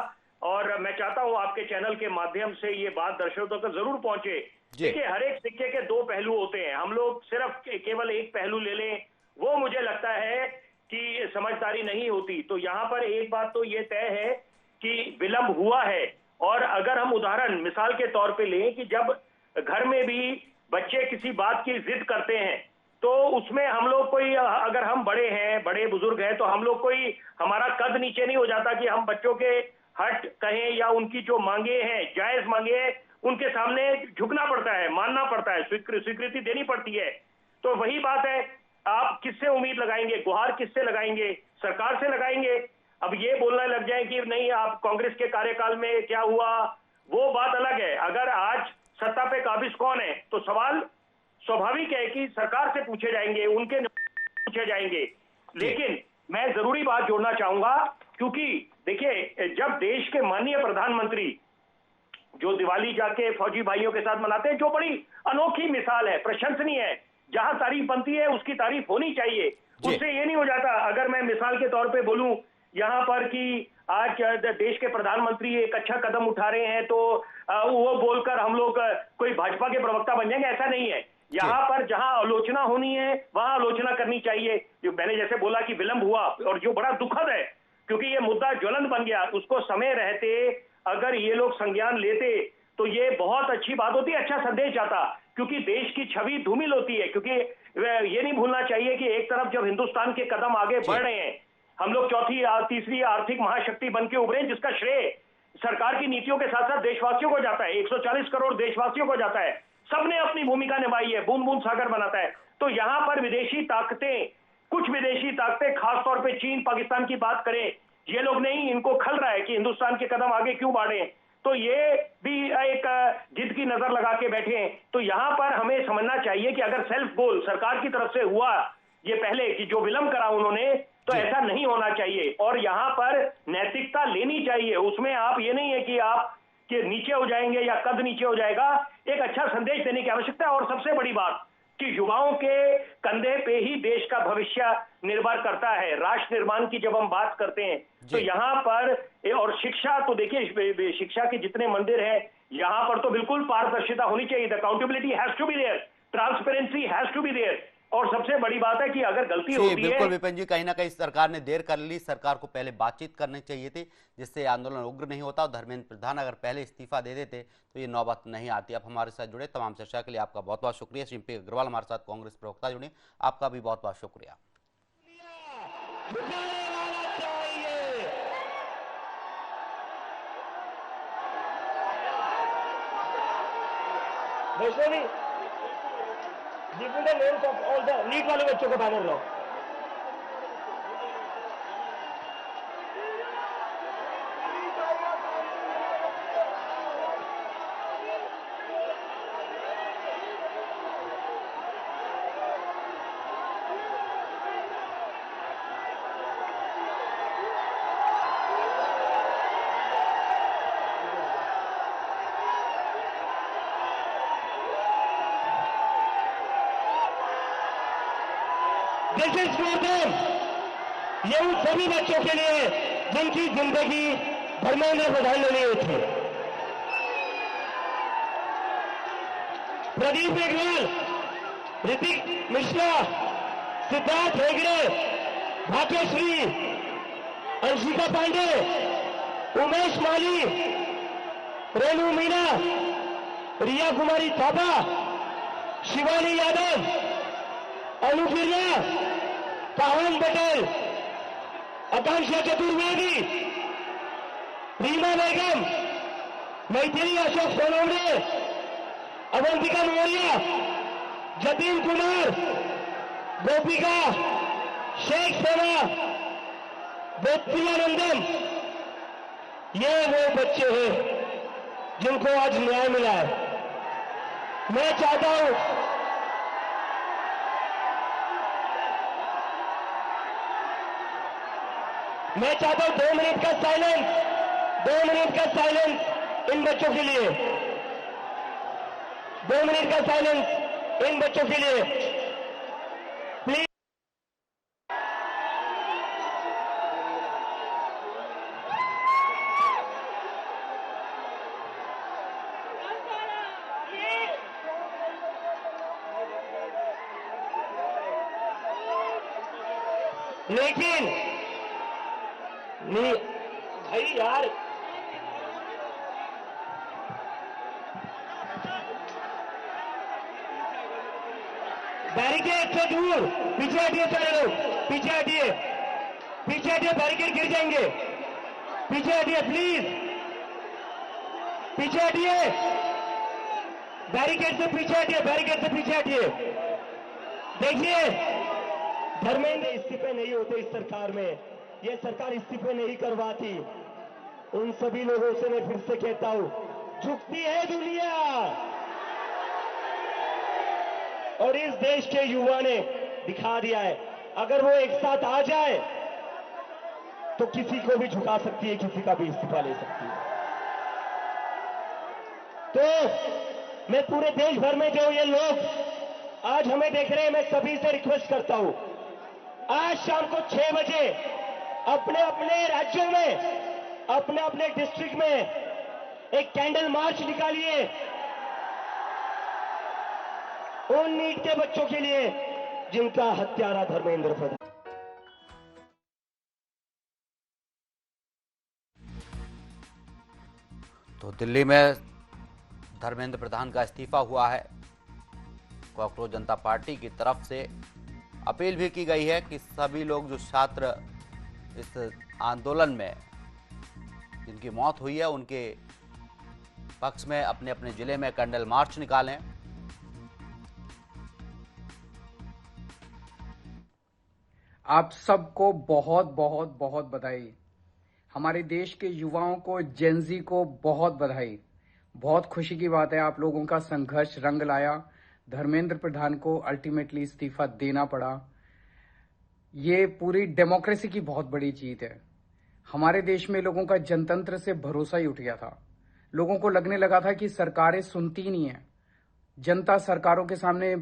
और मैं चाहता हूं आपके चैनल के माध्यम से ये बात दर्शकों तक जरूर पहुंचे। देखिए, हर एक सिक्के के दो पहलू होते हैं। हम लोग सिर्फ केवल एक पहलू ले लें, वो मुझे लगता है कि समझदारी नहीं होती। तो यहाँ पर एक बात तो ये तय है कि विलंब हुआ है और अगर हम उदाहरण मिसाल के तौर पे लें कि जब घर में भी बच्चे किसी बात की जिद करते हैं तो उसमें हम लोग कोई, अगर हम बड़े हैं, बड़े बुजुर्ग हैं, तो हम लोग कोई, हमारा कद नीचे नहीं हो जाता कि हम बच्चों के हट कहें या उनकी जो मांगे हैं, जायज मांगे हैं, उनके सामने झुकना पड़ता है, मानना पड़ता है, स्वीकृति देनी पड़ती है। तो वही बात है, आप किससे उम्मीद लगाएंगे, गुहार किससे लगाएंगे? सरकार से लगाएंगे। अब ये बोलने लग जाए कि नहीं आप कांग्रेस के कार्यकाल में क्या हुआ, वो बात अलग है। अगर आज सत्ता पे काबिज कौन है तो सवाल स्वाभाविक है कि सरकार से पूछे जाएंगे, उनके पूछे जाएंगे। लेकिन मैं जरूरी बात जोड़ना चाहूंगा, क्योंकि देखिए जब देश के माननीय प्रधानमंत्री जो दिवाली जाके फौजी भाइयों के साथ मनाते हैं, जो बड़ी अनोखी मिसाल है, प्रशंसनीय है, जहां तारीफ बनती है उसकी तारीफ होनी चाहिए, उससे ये नहीं हो जाता। अगर मैं मिसाल के तौर पे बोलूं यहां पर कि आज देश के प्रधानमंत्री एक अच्छा कदम उठा रहे हैं तो वो बोलकर हम लोग कोई भाजपा के प्रवक्ता बन जाएंगे, ऐसा नहीं है। यहाँ पर जहां आलोचना होनी है वहां आलोचना करनी चाहिए। जो मैंने जैसे बोला कि विलंब हुआ और जो बड़ा दुखद है, क्योंकि ये मुद्दा ज्वलंत बन गया, उसको समय रहते अगर ये लोग संज्ञान लेते तो ये बहुत अच्छी बात होती, अच्छा संदेश जाता, क्योंकि देश की छवि धूमिल होती है। क्योंकि ये नहीं भूलना चाहिए कि एक तरफ जब हिंदुस्तान के कदम आगे बढ़ रहे हैं, हम लोग चौथी तीसरी आर्थिक महाशक्ति बन के उभरे, जिसका श्रेय सरकार की नीतियों के साथ साथ देशवासियों को जाता है, 140 करोड़ देशवासियों को जाता है। सबने अपनी भूमिका निभाई है, बूंद बूंद सागर बनाता है। तो यहां पर विदेशी ताकतें, कुछ विदेशी ताकतें, खासतौर पे चीन पाकिस्तान की बात करें, ये लोग नहीं, इनको खल रहा है कि हिंदुस्तान के कदम आगे क्यों बढ़े, तो ये भी एक जिद की नजर लगा के बैठे हैं। तो यहां पर हमें समझना चाहिए कि अगर सेल्फ गोल सरकार की तरफ से हुआ ये पहले कि जो विलंब करा उन्होंने, तो ऐसा नहीं होना चाहिए और यहां पर नैतिकता लेनी चाहिए। उसमें आप ये नहीं है कि आप कि नीचे हो जाएंगे या कद नीचे हो जाएगा, एक अच्छा संदेश देने की आवश्यकता है। और सबसे बड़ी बात कि युवाओं के कंधे पे ही देश का भविष्य निर्भर करता है। राष्ट्र निर्माण की जब हम बात करते हैं तो यहाँ पर, और शिक्षा तो देखिए, शिक्षा के जितने मंदिर हैं यहाँ पर तो बिल्कुल पारदर्शिता होनी चाहिए। Accountability has to be there, transparency has to be there. और सबसे बड़ी बात है कि अगर गलती होती है, बिल्कुल विपिन जी, कहीं ना कहीं सरकार ने देर कर ली। सरकार को पहले बातचीत करनी चाहिए थी जिससे आंदोलन उग्र नहीं होता। और धर्मेंद्र प्रधान अगर पहले इस्तीफा दे देते तो ये नौबत नहीं आती। अब हमारे साथ जुड़े तमाम चर्चा के लिए आपका बहुत बहुत शुक्रिया। श्री अग्रवाल हमारे साथ कांग्रेस प्रवक्ता जुड़े, आपका भी बहुत बहुत शुक्रिया। Give me the names of all the NEET वाले बच्चों को बैनर लो। This is for them। ये उन सभी बच्चों के लिए जिनकी जिंदगी धर्मेंद्र प्रधान ने ली थी। प्रदीप मेघवाल, ऋतिक मिश्रा, सिद्धार्थ हेगड़े, भाग्यश्री, अंशिका पांडे, उमेश माली, रेणु मीना, रिया कुमारी थापा, शिवानी यादव, अनुप्रिया, पावन पटेल, आकांक्षा चतुर्वेदी, रीमा बेगम, मैथिली अशोक सोनवणे, अवंतिका मौर्य, जतिन कुमार, गोपिका, शेख सेना, गोपियानंदन, ये वो बच्चे हैं जिनको आज न्याय मिला है। मैं चाहता हूं मैं चाहता हूं 2 मिनट का साइलेंस, 2 मिनट का साइलेंस इन बच्चों के लिए, 2 मिनट का साइलेंस इन बच्चों के लिए प्लीज। लेकिन नहीं भाई यार, बैरिकेड से दूर, पीछे हटिए सारे लोग, पीछे हटिए, पीछे हटिए, बैरिकेड गिर जाएंगे, पीछे हटिए प्लीज, पीछे हटिए, बैरिकेड से पीछे हटिए, बैरिकेड से पीछे हटिए। देखिए, धर्मेंद्र इस्तीफे नहीं होते इस सरकार में, ये सरकार इस्तीफे नहीं करवाती। उन सभी लोगों से मैं फिर से कहता हूं, झुकती है दुनिया, और इस देश के युवा ने दिखा दिया है, अगर वो एक साथ आ जाए तो किसी को भी झुका सकती है, किसी का भी इस्तीफा ले सकती है। तो मैं पूरे देश भर में जो ये लोग आज हमें देख रहे हैं, मैं सभी से रिक्वेस्ट करता हूं, आज शाम को 6 बजे अपने अपने राज्यों में, अपने अपने डिस्ट्रिक्ट में एक कैंडल मार्च निकालिए उन नीट के बच्चों के लिए जिनका हत्यारा धर्मेंद्र प्रधान। तो दिल्ली में धर्मेंद्र प्रधान का इस्तीफा हुआ है। कॉकरोच जनता पार्टी की तरफ से अपील भी की गई है कि सभी लोग जो छात्र इस आंदोलन में जिनकी मौत हुई है उनके पक्ष में अपने अपने जिले में कैंडल मार्च निकालें। आप सबको बहुत बहुत बहुत बधाई। हमारे देश के युवाओं को, जेनजी को बहुत बधाई। बहुत खुशी की बात है, आप लोगों का संघर्ष रंग लाया। धर्मेंद्र प्रधान को अल्टीमेटली इस्तीफा देना पड़ा। ये पूरी डेमोक्रेसी की बहुत बड़ी जीत है। हमारे देश में लोगों का जनतंत्र से भरोसा ही उठ गया था। लोगों को लगने लगा था कि सरकारें सुनती नहीं है। जनता सरकारों के सामने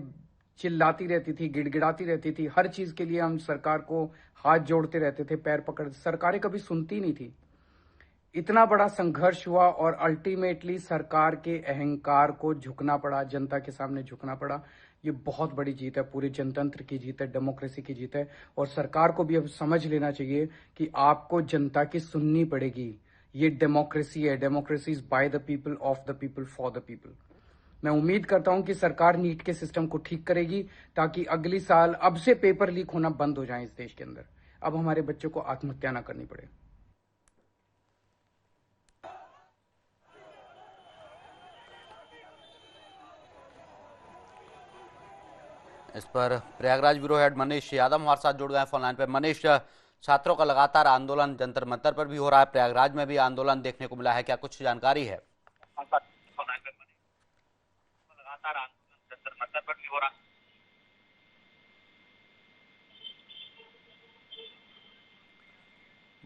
चिल्लाती रहती थी, गिड़गिड़ाती रहती थी। हर चीज के लिए हम सरकार को हाथ जोड़ते रहते थे, पैर पकड़, सरकारें कभी सुनती नहीं थी। इतना बड़ा संघर्ष हुआ और अल्टीमेटली सरकार के अहंकार को झुकना पड़ा, जनता के सामने झुकना पड़ा। ये बहुत बड़ी जीत है, पूरे जनतंत्र की जीत है, डेमोक्रेसी की जीत है। और सरकार को भी अब समझ लेना चाहिए कि आपको जनता की सुननी पड़ेगी। ये डेमोक्रेसी है, democracy is by the people, of the people, for the people. मैं उम्मीद करता हूं कि सरकार नीट के सिस्टम को ठीक करेगी ताकि अगली साल अब से पेपर लीक होना बंद हो जाए इस देश के अंदर। अब हमारे बच्चों को आत्महत्या ना करनी पड़े। इस पर प्रयागराज ब्यूरो हेड मनीष यादव हमारे साथ जुड़ गए फोन लाइन पे। मनीष, छात्रों का लगातार आंदोलन जंतर मंतर पर भी हो रहा है, प्रयागराज में भी आंदोलन देखने को मिला है, क्या कुछ जानकारी है? लगातार आंदोलन जंतर मंतर पर भी हो रहा है।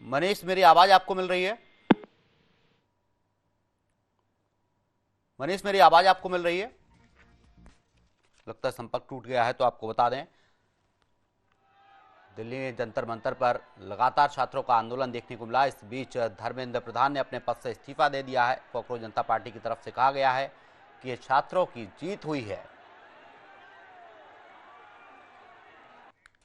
मनीष, मेरी आवाज आपको मिल रही है? मनीष, मेरी आवाज आपको मिल रही है? लगता है संपर्क टूट गया है। तो आपको बता दें, दिल्ली में जंतर मंतर पर लगातार छात्रों का आंदोलन देखने को मिला। इस बीच धर्मेंद्र प्रधान ने अपने पद से इस्तीफा दे दिया है। कॉकरोच जनता पार्टी की तरफ से कहा गया है कि ये छात्रों की जीत हुई है